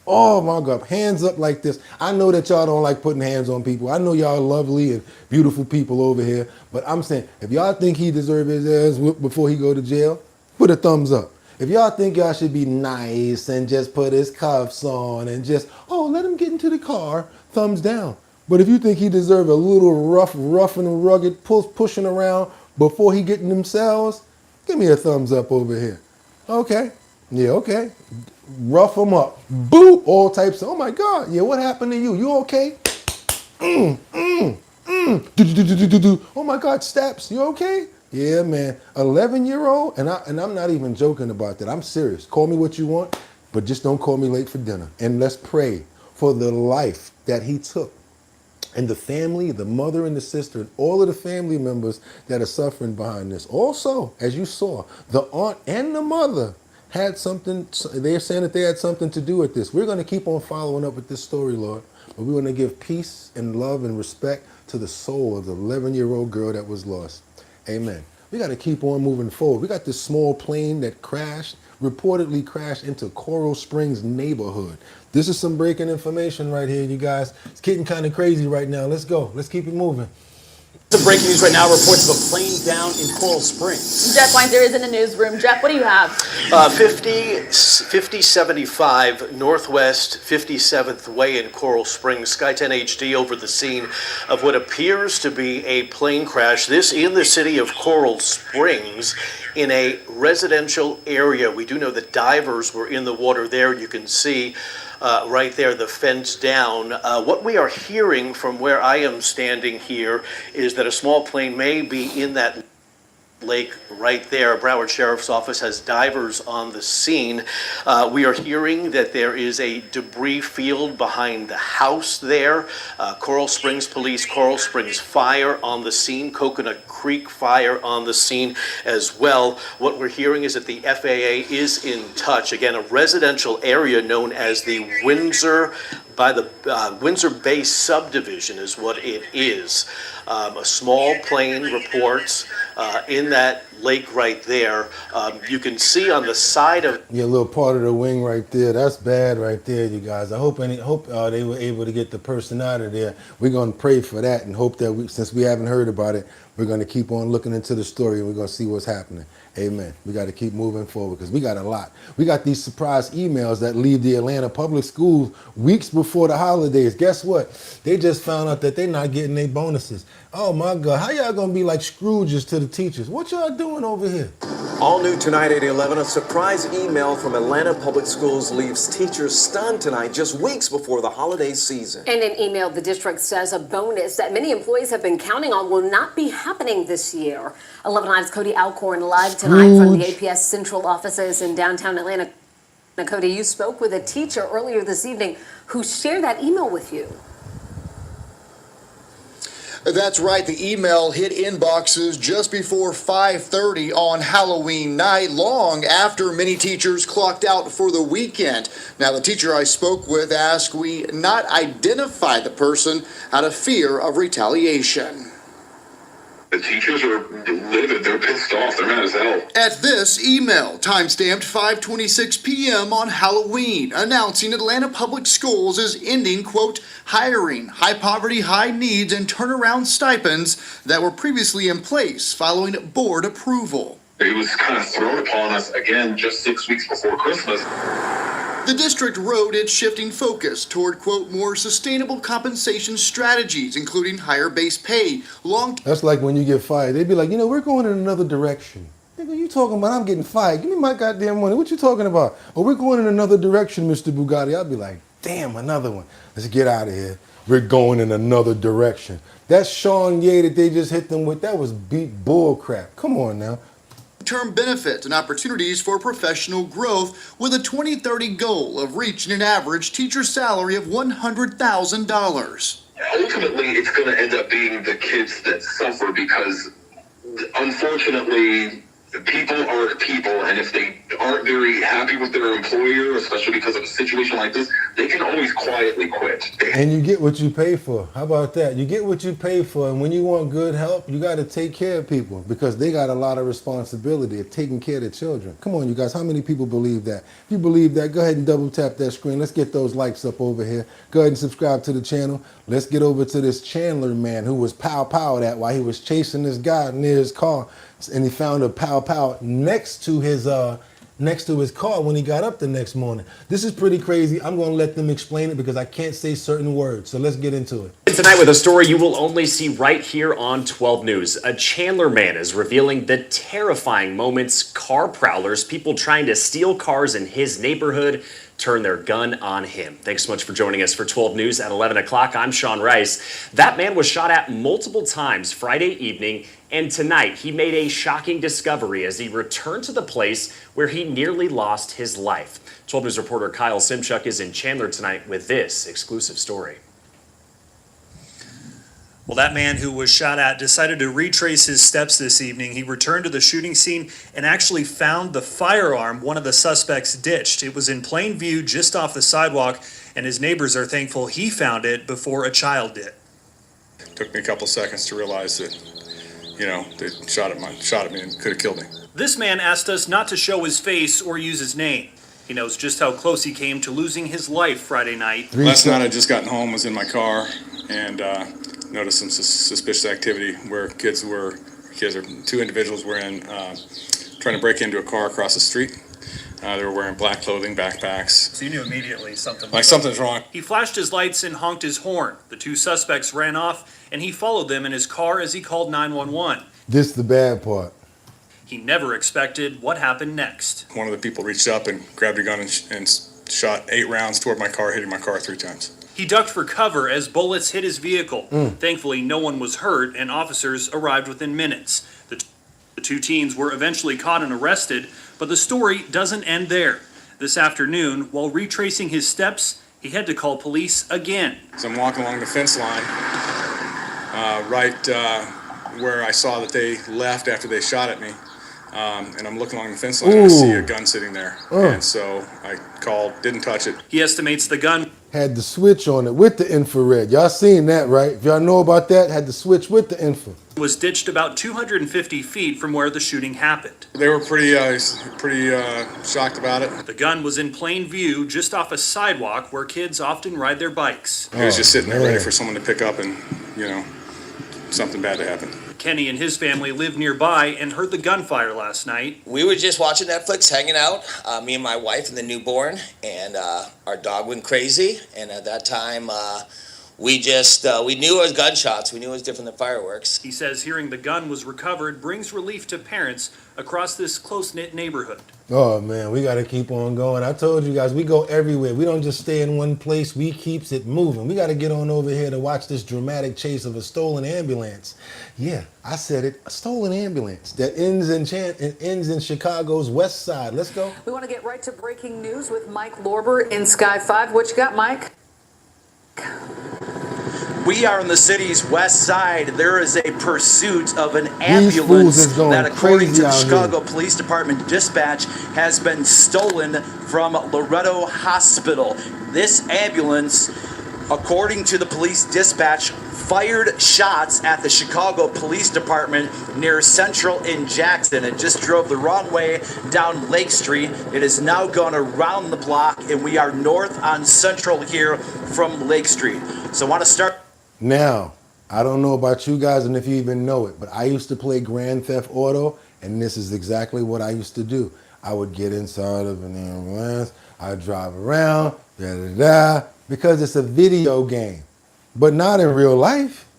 Oh my God, hands up like this. I know that y'all don't like putting hands on people. I know y'all are lovely and beautiful people over here, but I'm saying, if y'all think he deserved his ass whooped before he go to jail, put a thumbs up. If y'all think y'all should be nice and just put his cuffs on and just, oh, let him get into the car, thumbs down. But if you think he deserved a little rough and rugged pushing around before he get in themselves, give me a thumbs up over here. Okay. Yeah, okay. Rough him up. Boo! All types of, oh my God. Yeah, what happened to you? You okay? Oh my God, Steps, you okay? Yeah, man. 11-year-old, and I'm not even joking about that. I'm serious. Call me what you want, but just don't call me late for dinner. And let's pray for the life that he took. And the family, the mother and the sister, and all of the family members that are suffering behind this. Also, as you saw, the aunt and the mother had something, they're saying that they had something to do with this. We're going to keep on following up with this story, Lord. But we want to give peace and love and respect to the soul of the 11-year-old girl that was lost. Amen. We got to keep on moving forward. We got this small plane that reportedly crashed into Coral Springs neighborhood. This is some breaking information right here, you guys. It's getting kind of crazy right now. Let's go. Let's keep it moving. Some breaking news right now, reports of a plane down in Coral Springs. Jeff Weinzer is in the newsroom. Jeff, what do you have? 5075 Northwest 57th Way in Coral Springs. Sky 10 HD over the scene of what appears to be a plane crash. This in the city of Coral Springs in a residential area. We do know that divers were in the water there. You can see right there, the fence down. What we are hearing from where I am standing here is that a small plane may be in that lake right there. Broward Sheriff's Office has divers on the scene. We are hearing that there is a debris field behind the house there. Coral Springs Police, Coral Springs Fire on the scene, Coconut Creek Fire on the scene as well. What we're hearing is that the FAA is in touch. Again, a residential area known as the Windsor Bay subdivision is what it is. A small plane reports in that lake right there. You can see on the side of... Yeah, a little part of the wing right there. That's bad right there, you guys. I hope they were able to get the person out of there. We're going to pray for that and hope that since we haven't heard about it, we're going to keep on looking into the story and we're going to see what's happening. Amen. We got to keep moving forward because we got a lot. We got these surprise emails that leave the Atlanta public schools weeks before the holidays. Guess what? They just found out that they're not getting their bonuses. Oh my God, how y'all gonna be like Scrooges to the teachers? What y'all doing over here? All new tonight at 11, a surprise email from Atlanta Public Schools leaves teachers stunned tonight just weeks before the holiday season. In an email, the district says a bonus that many employees have been counting on will not be happening this year. 11 Live's Cody Alcorn live tonight from the APS Central offices in downtown Atlanta. Now, Cody, you spoke with a teacher earlier this evening who shared that email with you. That's right. The email hit inboxes just before 5:30 on Halloween night, long after many teachers clocked out for the weekend. Now, the teacher I spoke with asked we not identify the person out of fear of retaliation. The teachers are livid. They're pissed off. They're mad as hell. At this email, timestamped 5:26 p.m. on Halloween, announcing Atlanta Public Schools is ending, quote, hiring high poverty, high needs, and turnaround stipends that were previously in place following board approval. It was kind of thrown upon us again just 6 weeks before Christmas. The district wrote it's shifting focus toward, quote, more sustainable compensation strategies, including higher base pay, That's like when you get fired. They'd be like, we're going in another direction. Nigga, you talking about I'm getting fired. Give me my goddamn money. What you talking about? Oh, we're going in another direction, Mr. Bugatti. I'd be like, damn, another one. Let's get out of here. We're going in another direction. That Sean Ye that they just hit them with, that was beat bull crap. Come on now. Term benefits and opportunities for professional growth with a 2030 goal of reaching an average teacher salary of $100,000. Ultimately, it's going to end up being the kids that suffer because, unfortunately, people are people, and if they aren't very happy with their employer, especially because of a situation like this, they can always quietly quit. And you get what you pay for. How about that? You get what you pay for, and when you want good help, you got to take care of people because they got a lot of responsibility of taking care of the children. Come on, you guys. How many people believe that? If you believe that, go ahead and double tap that screen. Let's get those likes up over here. Go ahead and subscribe to the channel. Let's get over to this Chandler man who was pow that while he was chasing this guy near his car, and he found a pow next to his car when he got up the next morning. This is pretty crazy. I'm going to let them explain it because I can't say certain words. So let's get into it. Tonight with a story you will only see right here on 12 News. A Chandler man is revealing the terrifying moments car prowlers, people trying to steal cars in his neighborhood, turn their gun on him. Thanks so much for joining us for 12 News at 11 o'clock. I'm Sean Rice. That man was shot at multiple times Friday evening, and tonight he made a shocking discovery as he returned to the place where he nearly lost his life. 12 News reporter Kyle Simchuk is in Chandler tonight with this exclusive story. Well, that man who was shot at decided to retrace his steps this evening. He returned to the shooting scene and actually found the firearm one of the suspects ditched. It was in plain view just off the sidewalk, and his neighbors are thankful he found it before a child did. Took me a couple seconds to realize that, you know, they shot at me and could have killed me. This man asked us not to show his face or use his name. He knows just how close he came to losing his life Friday night. Last night I just gotten home, was in my car, and noticed some suspicious activity where two individuals were trying to break into a car across the street. They were wearing black clothing, backpacks. So you knew immediately something's wrong. He flashed his lights and honked his horn. The two suspects ran off, and he followed them in his car as he called 911. This is the bad part. He never expected what happened next. One of the people reached up and grabbed a gun and shot 8 rounds toward my car, hitting my car 3 times. He ducked for cover as bullets hit his vehicle. Thankfully, no one was hurt, and officers arrived within minutes. The two teens were eventually caught and arrested, but the story doesn't end there. This afternoon, while retracing his steps, he had to call police again. So I'm walking along the fence line, right where I saw that they left after they shot at me. And I'm looking along the fence line and I see a gun sitting there. And so I called, didn't touch it. He estimates the gun had the switch on it with the infrared. Y'all seen that, right? If y'all know about that, had the switch with the infra. Was ditched about 250 feet from where the shooting happened. They were pretty shocked about it. The gun was in plain view just off a sidewalk where kids often ride their bikes. It was just sitting there ready for someone to pick up and, you know, something bad to happen. Kenny and his family live nearby and heard the gunfire last night. We were just watching Netflix, hanging out, me and my wife and the newborn, and our dog went crazy. And at that time, we knew it was gunshots. We knew it was different than fireworks. He says hearing the gun was recovered brings relief to parents across this close-knit neighborhood. Oh man, we got to keep on going. I told you guys, we go everywhere. We don't just stay in one place. We keeps it moving. We got to get on over here to watch this dramatic chase of a stolen ambulance. Yeah, I said it, a stolen ambulance that ends in Chicago's West Side. Let's go. We want to get right to breaking news with Mike Lorber in Sky 5. What you got, Mike? We are on the city's west side. There is a pursuit of an ambulance that, according to the Chicago Police Department dispatch, has been stolen from Loretto Hospital. This ambulance, according to the police dispatch, fired shots at the Chicago Police Department near Central in Jackson. It just drove the wrong way down Lake Street. It has now gone around the block, and we are north on Central here from Lake Street. So I want to start. Now, I don't know about you guys and if you even know it, but I used to play Grand Theft Auto, and this is exactly what I used to do. I would get inside of an ambulance, I'd drive around, because it's a video game, but not in real life.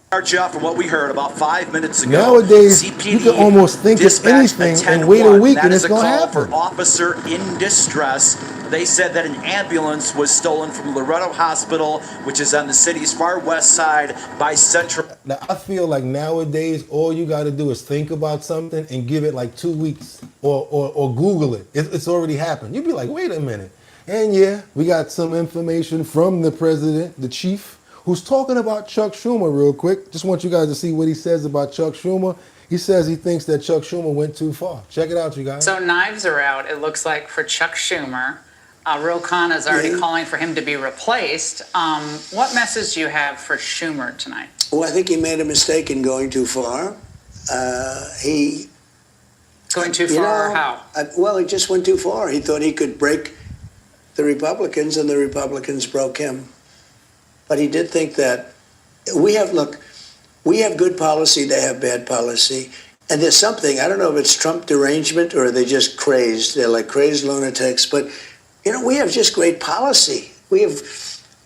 Start you off from what we heard about 5 minutes ago. Nowadays, CPD you can almost think of anything and wait a week and it's going to happen. That is a call for officer in distress. They said that an ambulance was stolen from Loretto Hospital, which is on the city's far west side by Central. Now, I feel like nowadays, all you got to do is think about something and give it like 2 weeks or Google it. It's already happened. You'd be like, wait a minute. And yeah, we got some information from the president, the chief, who's talking about Chuck Schumer real quick. Just want you guys to see what he says about Chuck Schumer. He says he thinks that Chuck Schumer went too far. Check it out, you guys. So knives are out, it looks like, for Chuck Schumer. Ro Khanna is already calling for him to be replaced. What message do you have for Schumer tonight? Well, I think he made a mistake in going too far. Going too far, how? Well, he just went too far. He thought he could break the Republicans, and the Republicans broke him. But he did think that we have good policy, they have bad policy. And there's something, I don't know if it's Trump derangement or are they just crazed. They're like crazed lunatics. But, we have just great policy. We have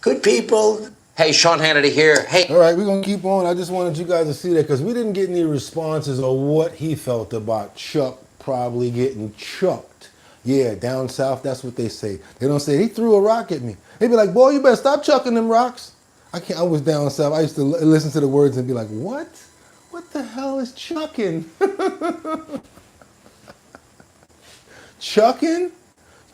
good people. Hey, Sean Hannity here. Hey. All right, we're going to keep on. I just wanted you guys to see that because we didn't get any responses on what he felt about Chuck probably getting chucked. Yeah, down south, that's what they say. They don't say, he threw a rock at me. They be like, boy, you better stop chucking them rocks. I was down south. I used to listen to the words and be like, what? What the hell is chucking? Chucking?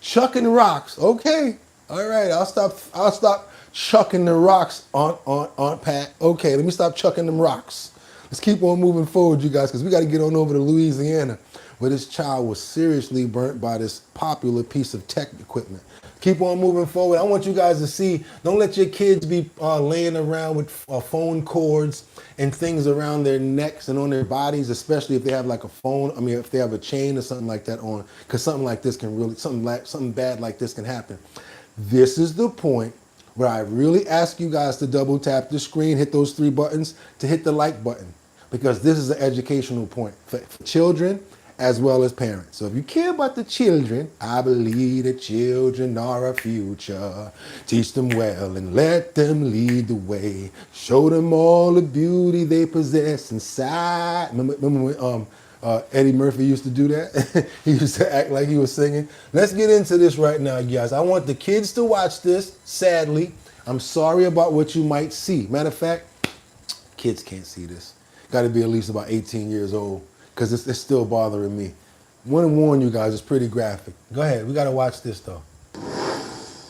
Chucking rocks. Okay. All right, I'll stop chucking the rocks on Pat. Okay, let me stop chucking them rocks. Let's keep on moving forward, you guys, because we got to get on over to Louisiana, where this child was seriously burnt by this popular piece of tech equipment. Keep on moving forward. I want you guys to see, don't let your kids be laying around with phone cords and things around their necks and on their bodies, especially if they have like a phone. I mean, if they have a chain or something like that on, because something like this can really, something bad like this can happen. This is the point where I really ask you guys to double tap the screen, hit those 3 buttons, to hit the like button, because this is an educational point for children as well as parents. So if you care about the children, I believe the children are our future. Teach them well and let them lead the way. Show them all the beauty they possess inside. Remember when Eddie Murphy used to do that? He used to act like he was singing. Let's get into this right now, you guys. I want the kids to watch this, sadly. I'm sorry about what you might see. Matter of fact, kids can't see this. Got to be at least about 18 years old, because it's still bothering me. Want to warn you guys, it's pretty graphic. Go ahead, we got to watch this though.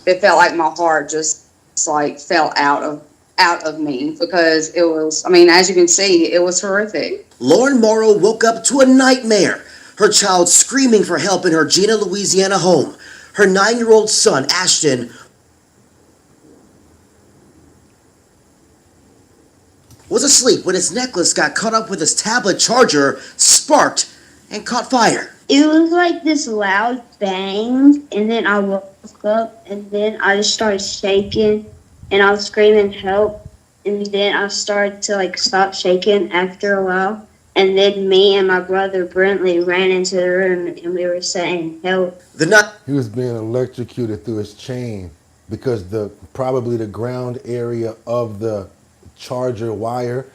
It felt like my heart just like fell out of me, because it was, I mean, as you can see, it was horrific. Lauren Morrow woke up to a nightmare. Her child screaming for help in her Gina, Louisiana home. Her 9-year-old son, Ashton, was asleep when his necklace got caught up with his tablet charger, sparked, and caught fire. It was like this loud bang, and then I woke up, and then I just started shaking, and I was screaming help, and then I started to like stop shaking after a while, and then me and my brother Brentley ran into the room, and we were saying help. He was being electrocuted through his chain because probably the ground area of the charger wire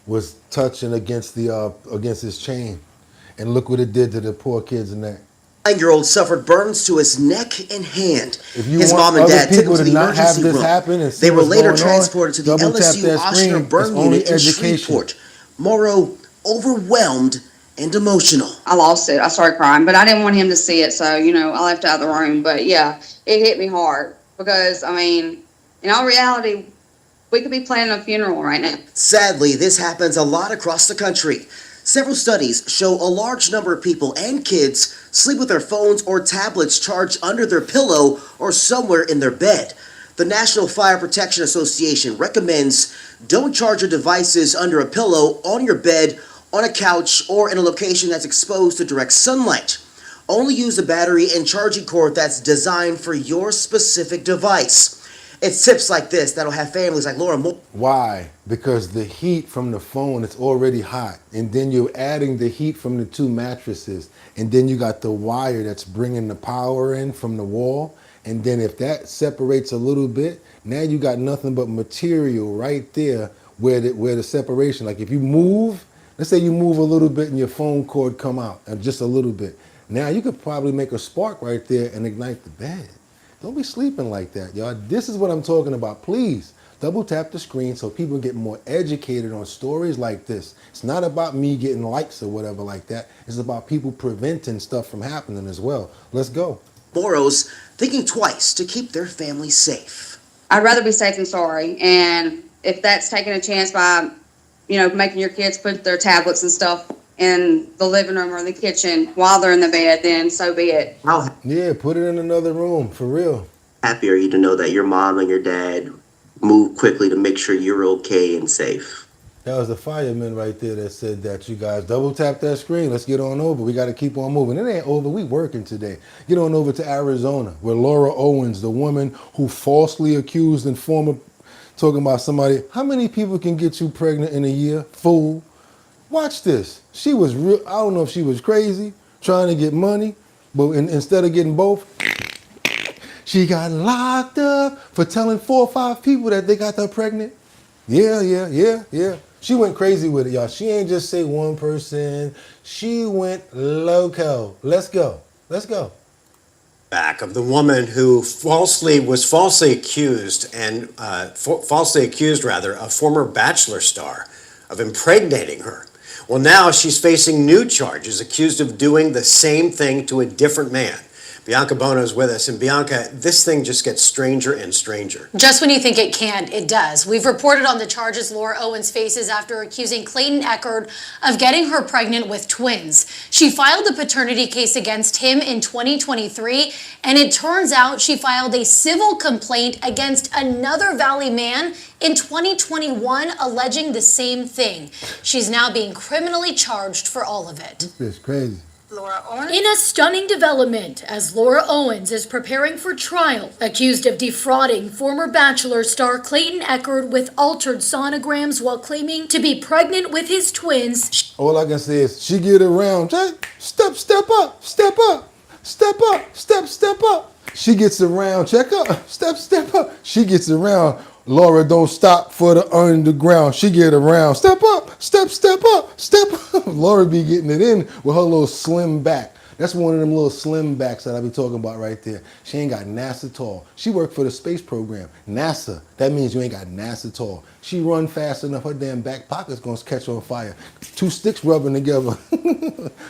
was touching against his chain, and look what it did to the poor kid's neck. 9-year-old suffered burns to his neck and hand. If you His want mom and other dad took him people to to the not have emergency this room. happen and see They were what's later going on, transported to the double tap LSU that Oshner screen. Burn It's only Unit in education. Shreveport. Morrow overwhelmed and emotional. I lost it. I started crying, but I didn't want him to see it, so, I left out of the room. But yeah, it hit me hard because, I mean, in all reality, we could be planning a funeral right now. Sadly, this happens a lot across the country. Several studies show a large number of people and kids sleep with their phones or tablets charged under their pillow or somewhere in their bed. The National Fire Protection Association recommends don't charge your devices under a pillow, on your bed, on a couch, or in a location that's exposed to direct sunlight. Only use a battery and charging cord that's designed for your specific device. It's tips like this that'll have families like Laura. Why? Because the heat from the phone is already hot, and then you're adding the heat from the 2 mattresses, and then you got the wire that's bringing the power in from the wall, and then if that separates a little bit, now you got nothing but material right there where the separation. Like if you move, let's say you move a little bit and your phone cord come out, just a little bit. Now you could probably make a spark right there and ignite the bed. Don't be sleeping like that, y'all. This is what I'm talking about. Please double tap the screen so people get more educated on stories like this. It's not about me getting likes or whatever like that. It's about people preventing stuff from happening as well. Let's go. Morrow's thinking twice to keep their family safe. I'd rather be safe than sorry. And if that's taking a chance by, making your kids put their tablets and stuff in the living room or the kitchen while they're in the bed, then so be it. Yeah, put it in another room, for real. Happy are you to know that your mom and your dad moved quickly to make sure you're okay and safe? That was the fireman right there that said that. You guys double tap that screen. Let's get on over. We got to keep on moving. It ain't over. We working today. Get on over to Arizona, where Laura Owens, the woman who falsely accused and talking about somebody. How many people can get you pregnant in a year? Fool. Watch this. She was real. I don't know if she was crazy, trying to get money, but instead of getting both, she got locked up for telling 4 or 5 people that they got her pregnant. Yeah. She went crazy with it, y'all. She ain't just say one person. She went loco. Let's go. Back of the woman who was falsely accused a former Bachelor star of impregnating her. Well, now she's facing new charges, accused of doing the same thing to a different man. Bianca Bono is with us, and Bianca, this thing just gets stranger and stranger. Just when you think it can't, it does. We've reported on the charges Laura Owens faces after accusing Clayton Echard of getting her pregnant with twins. She filed a paternity case against him in 2023, and it turns out she filed a civil complaint against another Valley man in 2021, alleging the same thing. She's now being criminally charged for all of it. This is crazy. In a stunning development, as Laura Owens is preparing for trial, accused of defrauding former Bachelor star Clayton Echard with altered sonograms while claiming to be pregnant with his twins. All I can say is she get around. Step up. She gets around. Check up. Step up. She gets around. Laura don't stop for the underground. She get around. Step up. Laura be getting it in with her little slim back. That's one of them little slim backs that I be talking about right there. She ain't got NASA tall. She worked for the space program. NASA. That means you ain't got NASA tall. She run fast enough, her damn back pocket's gonna catch on fire. 2 sticks rubbing together.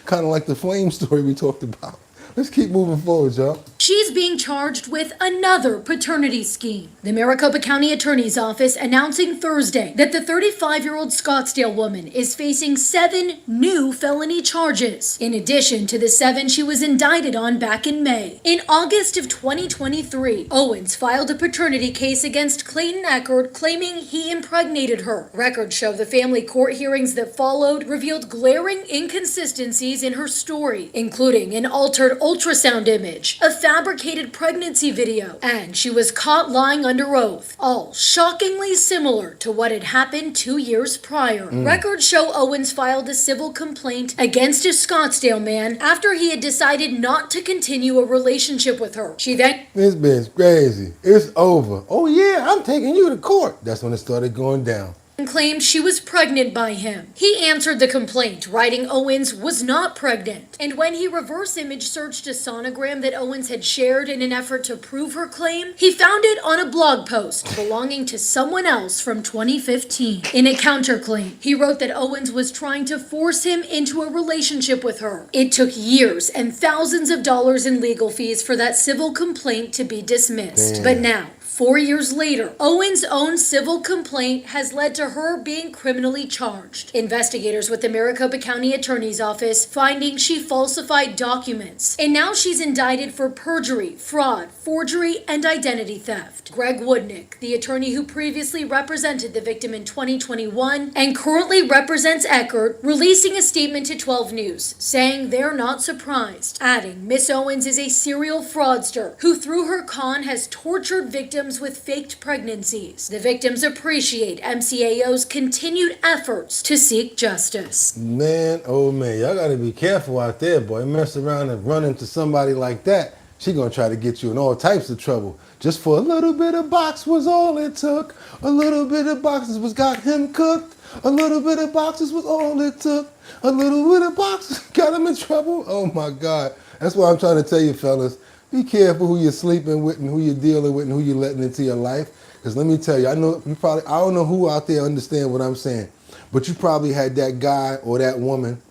Kind of like the flame story we talked about. Let's keep moving forward, y'all. She's being charged with another paternity scheme. The Maricopa County Attorney's Office announcing Thursday that the 35-year-old Scottsdale woman is facing 7 new felony charges, in addition to the 7 she was indicted on back in May. In August of 2023, Owens filed a paternity case against Clayton Echard, claiming he impregnated her. Records show the family court hearings that followed revealed glaring inconsistencies in her story, including an altered ultrasound image, a fabricated pregnancy video, and she was caught lying under oath, all shockingly similar to what had happened 2 years prior. Records show Owens filed a civil complaint against a Scottsdale man after he had decided not to continue a relationship with her. She then... This bitch crazy. It's over. Oh yeah, I'm taking you to court. That's when it started going down. And claimed she was pregnant by him. He answered the complaint, writing Owens was not pregnant. And when he reverse image searched a sonogram that Owens had shared in an effort to prove her claim, he found it on a blog post belonging to someone else from 2015. In a counterclaim, he wrote that Owens was trying to force him into a relationship with her. It took years and thousands of dollars in legal fees for that civil complaint to be dismissed. Damn. But now, 4 years later, Owens' own civil complaint has led to her being criminally charged. Investigators with the Maricopa County Attorney's Office finding she falsified documents. And now she's indicted for perjury, fraud, forgery, and identity theft. Greg Woodnick, the attorney who previously represented the victim in 2021 and currently represents Echard, releasing a statement to 12 News, saying they're not surprised, adding Miss Owens is a serial fraudster who through her con has tortured victims with faked pregnancies. The victims appreciate MCAO's continued efforts to seek justice. Man, oh man, y'all gotta be careful out there, boy. Mess around and run into somebody like that. She gonna try to get you in all types of trouble. Just for a little bit of box was all it took. A little bit of boxes was got him cooked. A little bit of boxes was all it took. A little bit of boxes got him in trouble. Oh my God. That's why I'm trying to tell you, fellas. Be careful who you're sleeping with and who you're dealing with and who you're letting into your life. Because let me tell you, I don't know who out there understand what I'm saying, but you probably had that guy or that woman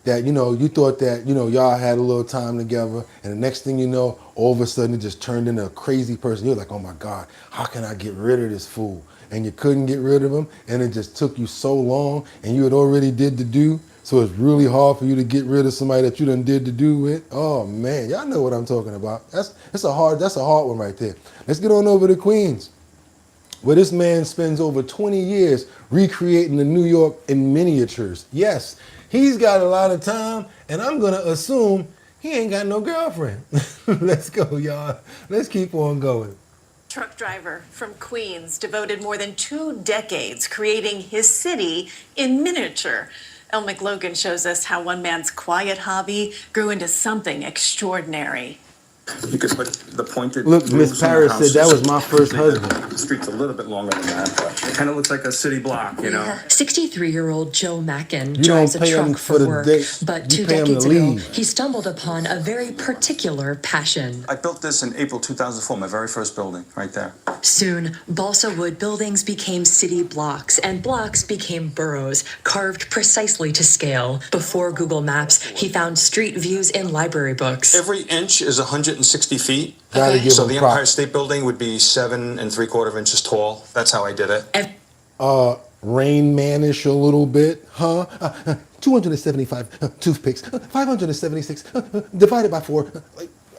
that, you thought that, y'all had a little time together, and the next thing you know, all of a sudden it just turned into a crazy person. You're like, oh my God, how can I get rid of this fool? And you couldn't get rid of him, and it just took you so long, and you had already did the do. So it's really hard for you to get rid of somebody that you done did to do with. Oh man, y'all know what I'm talking about. That's a hard one right there. Let's get on over to Queens, where this man spends over 20 years recreating the New York in miniatures. Yes, he's got a lot of time, and I'm gonna assume he ain't got no girlfriend. Let's go, y'all. Let's keep on going. Truck driver from Queens devoted more than 2 decades creating his city in miniature. Elle McLogan shows us how one man's quiet hobby grew into something extraordinary. You could put the pointed. Look, Miss Paris said that was my first husband. The street's a little bit longer than that, but it kind of looks like a city block, you know. 63-year-old Joe Mackin You drives don't a pay him truck for the work, day. but You 2 pay him to decades ago, leave. he stumbled upon a very particular passion. I built this in April 2004, my very first building, right there. Soon, balsa wood buildings became city blocks, and blocks became boroughs, carved precisely to scale. Before Google Maps, he found street views in library books. Every inch is 160 feet. Gotta give So him the props. Empire State Building would be 7 3/4 inches tall. That's how I did it. Rain Manish a little bit, huh? 275 toothpicks, 576 divided by 4.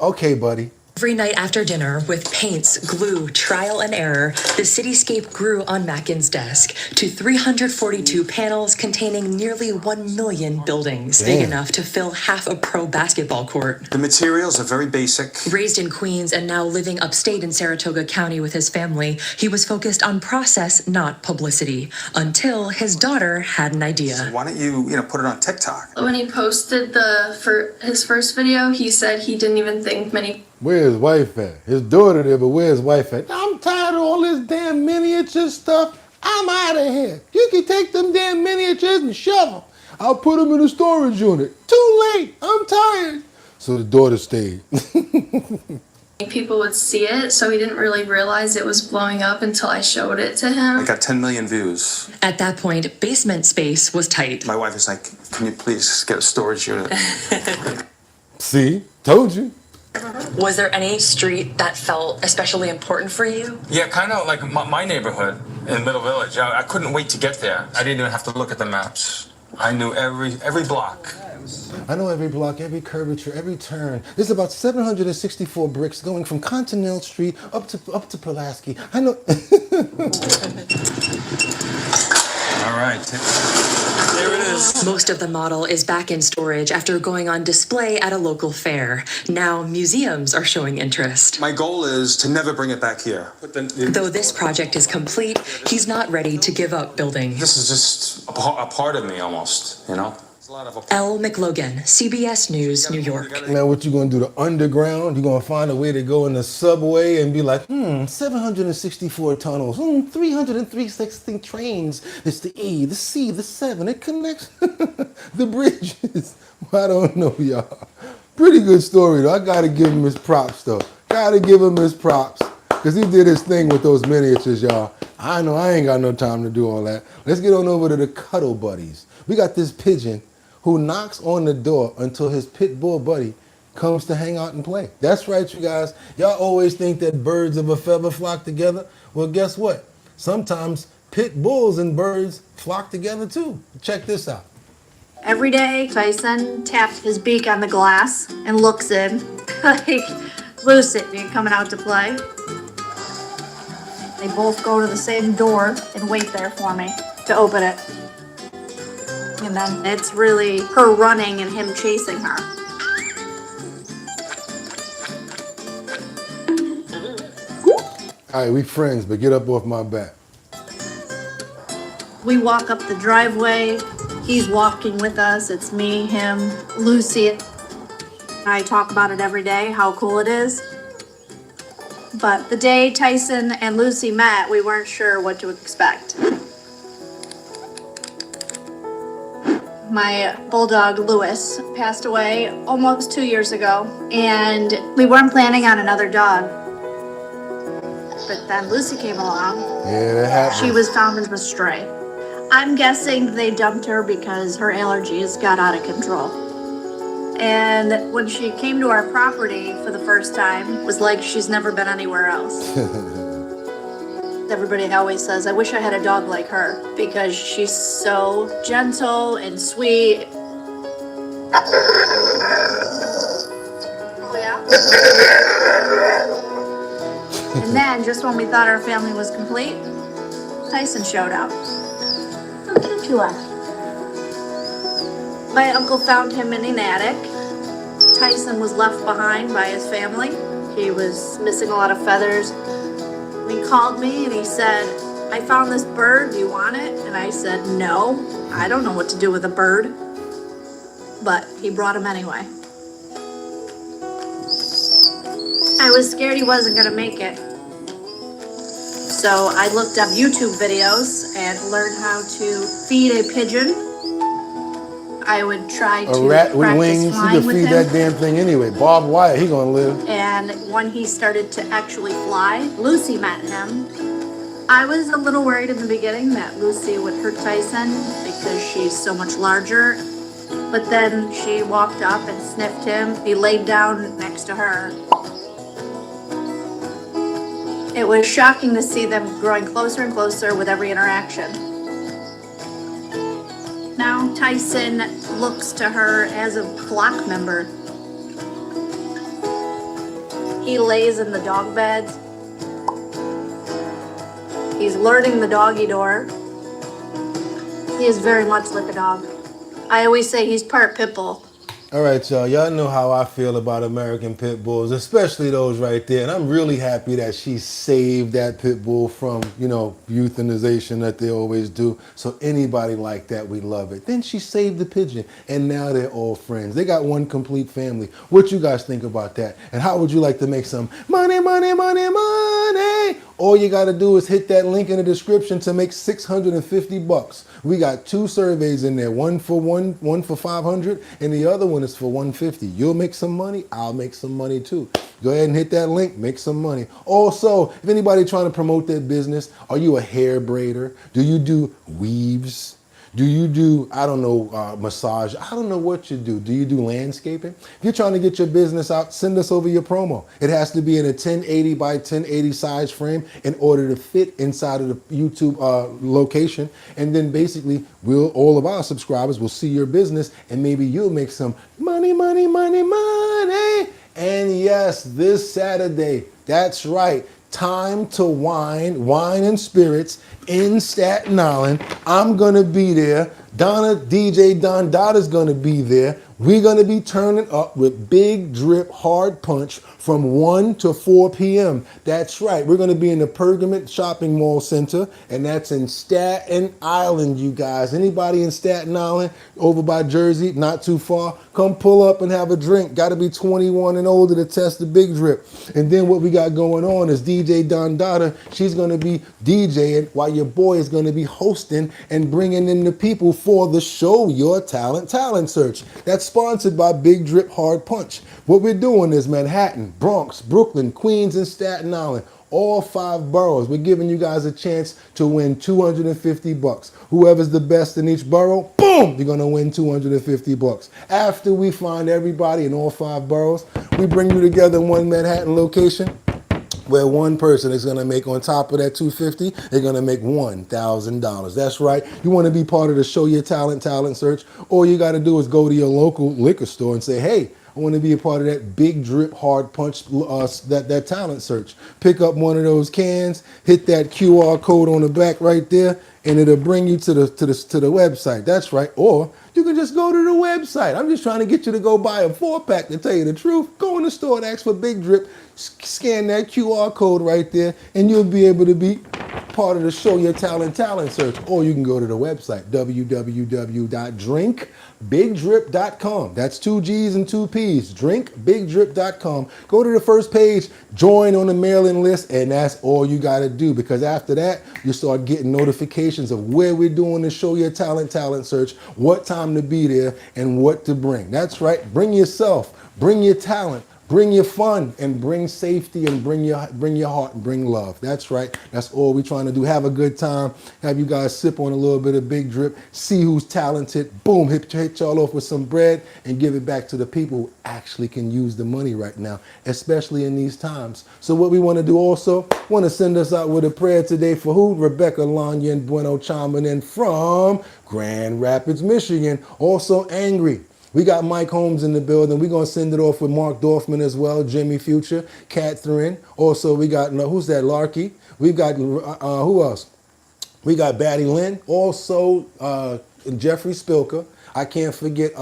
Okay, buddy. Every night after dinner, with paints, glue, trial and error, the cityscape grew on Mackin's desk to 342 panels containing nearly 1 million buildings, big Damn. enough to fill half a pro basketball court. The materials are very basic. Raised in Queens and now living upstate in Saratoga County with his family, he was focused on process, not publicity, until his daughter had an idea. Why don't you put it on TikTok? When he posted his first video, he said he didn't even think many. Where's his wife at? His daughter there, but where's his wife at? I'm tired of all this damn miniature stuff. I'm out of here. You can take them damn miniatures and shove them. I'll put them in a storage unit. Too late. I'm tired. So the daughter stayed. People would see it, so he didn't really realize it was blowing up until I showed it to him. I got 10 million views. At that point, basement space was tight. My wife is like, can you please get a storage unit? See? Told you. Was there any street that felt especially important for you? Yeah, kind of like my neighborhood in Middle Village. I couldn't wait to get there. I didn't even have to look at the maps. I knew every block. I know every block, every curvature, every turn. There's about 764 bricks going from Continental Street up to Pulaski. I know. All right. There it is. Most of the model is back in storage after going on display at a local fair. Now museums are showing interest. My goal is to never bring it back here. Though this project is complete, he's not ready to give up building. This is just a part of me almost, Elle McLogan, CBS News, New York. Now what you gonna do, the underground? You gonna find a way to go in the subway and be like, 764 tunnels, 303 trains. It's the E, the C, the 7. It connects the bridges. Well, I don't know, y'all. Pretty good story, though. I gotta give him his props, though. Gotta give him his props. Because he did his thing with those miniatures, y'all. I know I ain't got no time to do all that. Let's get on over to the Cuddle Buddies. We got this pigeon who knocks on the door until his pit bull buddy comes to hang out and play. That's right, you guys. Y'all always think that birds of a feather flock together. Well, guess what? Sometimes pit bulls and birds flock together too. Check this out. Every day, Tyson taps his beak on the glass and looks in, like, Lucy, are you coming out to play? They both go to the same door and wait there for me to open it. And then it's really her running and him chasing her. All right, we friends, but get up off my back. We walk up the driveway. He's walking with us. It's me, him, Lucy. I talk about it every day, how cool it is. But the day Tyson and Lucy met, we weren't sure what to expect. My bulldog, Lewis, passed away almost 2 years ago, and we weren't planning on another dog. But then Lucy came along. Yeah, that happened. She was found as a stray. I'm guessing they dumped her because her allergies got out of control. And when she came to our property for the first time, it was like she's never been anywhere else. Everybody always says, I wish I had a dog like her because she's so gentle and sweet Oh, yeah? And then, just when we thought our family was complete, Tyson showed up. How cute you are. My uncle found him in an attic. Tyson was left behind by his family. He was missing a lot of feathers. He called me and he said, I found this bird, do you want it? And I said, no, I don't know what to do with a bird. But he brought him anyway. I was scared he wasn't gonna make it. So I looked up YouTube videos and learned how to feed a pigeon. I would try to A rat with practice wings, you flying can with feed him. that damn thing anyway. Barbed wire, he gonna live. And when he started to actually fly, Lucy met him. I was a little worried in the beginning that Lucy would hurt Tyson because she's so much larger. But then she walked up and sniffed him. He laid down next to her. It was shocking to see them growing closer and closer with every interaction. Now Tyson looks to her as a flock member. He lays in the dog beds. He's learning the doggy door. He is very much like a dog. I always say he's part pit bull. All right, y'all know how I feel about American pit bulls, especially those right there. And I'm really happy that she saved that pit bull from, euthanization that they always do. So anybody like that, we love it. Then she saved the pigeon, and now they're all friends. They got one complete family. What you guys think about that? And how would you like to make some money, money, money, money? All you got to do is hit that link in the description to make $650. We got 2 surveys in there, one for 500, and the other one is for 150. You'll make some money, I'll make some money too. Go ahead and hit that link, make some money. Also, if anybody trying to promote their business, are you a hair braider? Do you do weaves? Do you do, massage? I don't know what you do. Do you do landscaping? If you're trying to get your business out, send us over your promo. It has to be in a 1080 by 1080 size frame in order to fit inside of the YouTube location. And then basically, all of our subscribers will see your business and maybe you'll make some money, money, money, money. And yes, this Saturday, that's right, Time to Wine and Spirits in Staten Island. I'm going to be there. DJ Don Dotta's going to be there. We're going to be turning up with Big Drip Hard Punch from 1 to 4 p.m. That's right. We're going to be in the Pergament Shopping Mall Center, and that's in Staten Island, you guys. Anybody in Staten Island, over by Jersey, not too far, come pull up and have a drink. Got to be 21 and older to test the Big Drip. And then what we got going on is DJ Don Dotta. She's going to be DJing while your boy is going to be hosting and bringing in the people for the Show Your Talent Search. That's sponsored by Big Drip Hard Punch. What we're doing is Manhattan, Bronx, Brooklyn, Queens, and Staten Island. All 5 boroughs. We're giving you guys a chance to win $250. Whoever's the best in each borough, boom, you're going to win $250. After we find everybody in all 5 boroughs, we bring you together in one Manhattan location where one person is going to make, on top of that $250, they're going to make $1,000. That's right. You want to be part of the Show Your Talent Search? All you got to do is go to your local liquor store and say, hey, I want to be a part of that Big Drip Hard Punch, that talent search. Pick up one of those cans, hit that QR code on the back right there, and it'll bring you to the website. That's right. Or you can just go to the website. I'm just trying to get you to go buy a 4-pack, to tell you the truth. Go in the store and ask for Big Drip. Scan that QR code right there, and you'll be able to be part of the Show Your Talent Search. Or you can go to the website, www.drinkbigdrip.com. That's 2 G's and 2 P's, drinkbigdrip.com. Go to the first page, join on the mailing list, and that's all you got to do, because after that, you start getting notifications of where we're doing the Show Your Talent Search, what time to be there, and what to bring. That's right. Bring yourself, bring your talent, bring your fun, and bring safety, and bring your heart, and bring love. That's right. That's all we're trying to do. Have a good time. Have you guys sip on a little bit of Big Drip. See who's talented. Boom, hit y'all off with some bread and give it back to the people who actually can use the money right now, especially in these times. So what we want to do also, want to send us out with a prayer today for who? Rebecca Lanya and Bueno chiming in from Grand Rapids, Michigan. Also angry. We got Mike Holmes in the building. We're going to send it off with Mark Dorfman as well, Jimmy Future, Catherine. Also, we got, who's that, Larky? We've got, who else? We got Batty Lynn. Also, Jeffrey Spilker. I can't forget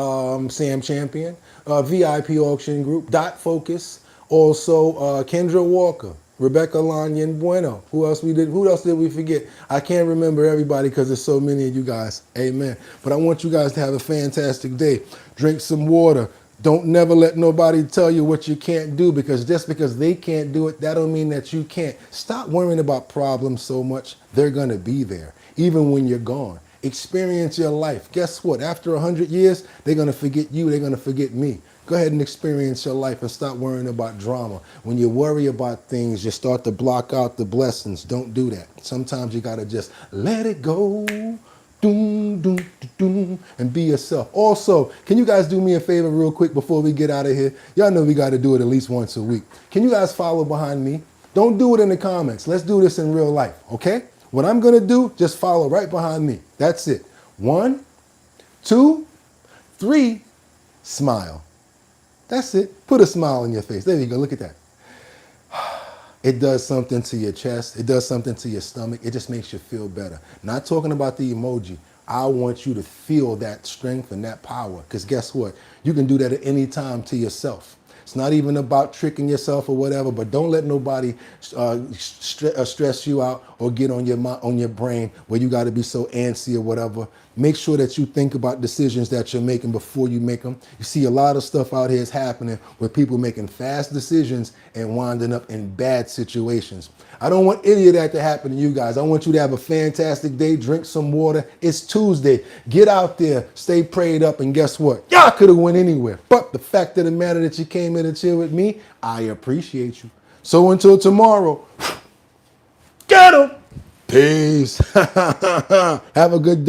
Sam Champion. VIP Auction Group. Dot Focus. Also, Kendra Walker. Rebecca Lanyan Bueno. Who else did we forget? I can't remember everybody because there's so many of you guys. Amen. But I want you guys to have a fantastic day. Drink some water. Don't never let nobody tell you what you can't do, because just because they can't do it, that don't mean that you can't. Stop worrying about problems so much. They're going to be there, even when you're gone. Experience your life. Guess what? After 100 years, they're going to forget you. They're going to forget me. Go ahead and experience your life and stop worrying about drama. When you worry about things, you start to block out the blessings. Don't do that. Sometimes you got to just let it go. Doom, doom, doom, and be yourself. Also, can you guys do me a favor real quick before we get out of here? Y'all know we got to do it at least once a week. Can you guys follow behind me? Don't do it in the comments. Let's do this in real life, okay? What I'm going to do, just follow right behind me. That's it. 1, 2, 3, smile. That's it. Put a smile on your face. There you go. Look at that. It does something to your chest. It does something to your stomach. It just makes you feel better. Not talking about the emoji. I want you to feel that strength and that power, because guess what? You can do that at any time to yourself. It's not even about tricking yourself or whatever, but don't let nobody stress you out or get on your brain where you got to be so antsy or whatever. Make sure that you think about decisions that you're making before you make them. You see a lot of stuff out here is happening where people making fast decisions and winding up in bad situations. I don't want any of that to happen to you guys. I want you to have a fantastic day. Drink some water. It's Tuesday. Get out there, stay prayed up, and guess what? Y'all could have went anywhere. But the fact of the matter that you came in to chill with me, I appreciate you. So until tomorrow, get 'em. Peace. Have a good day.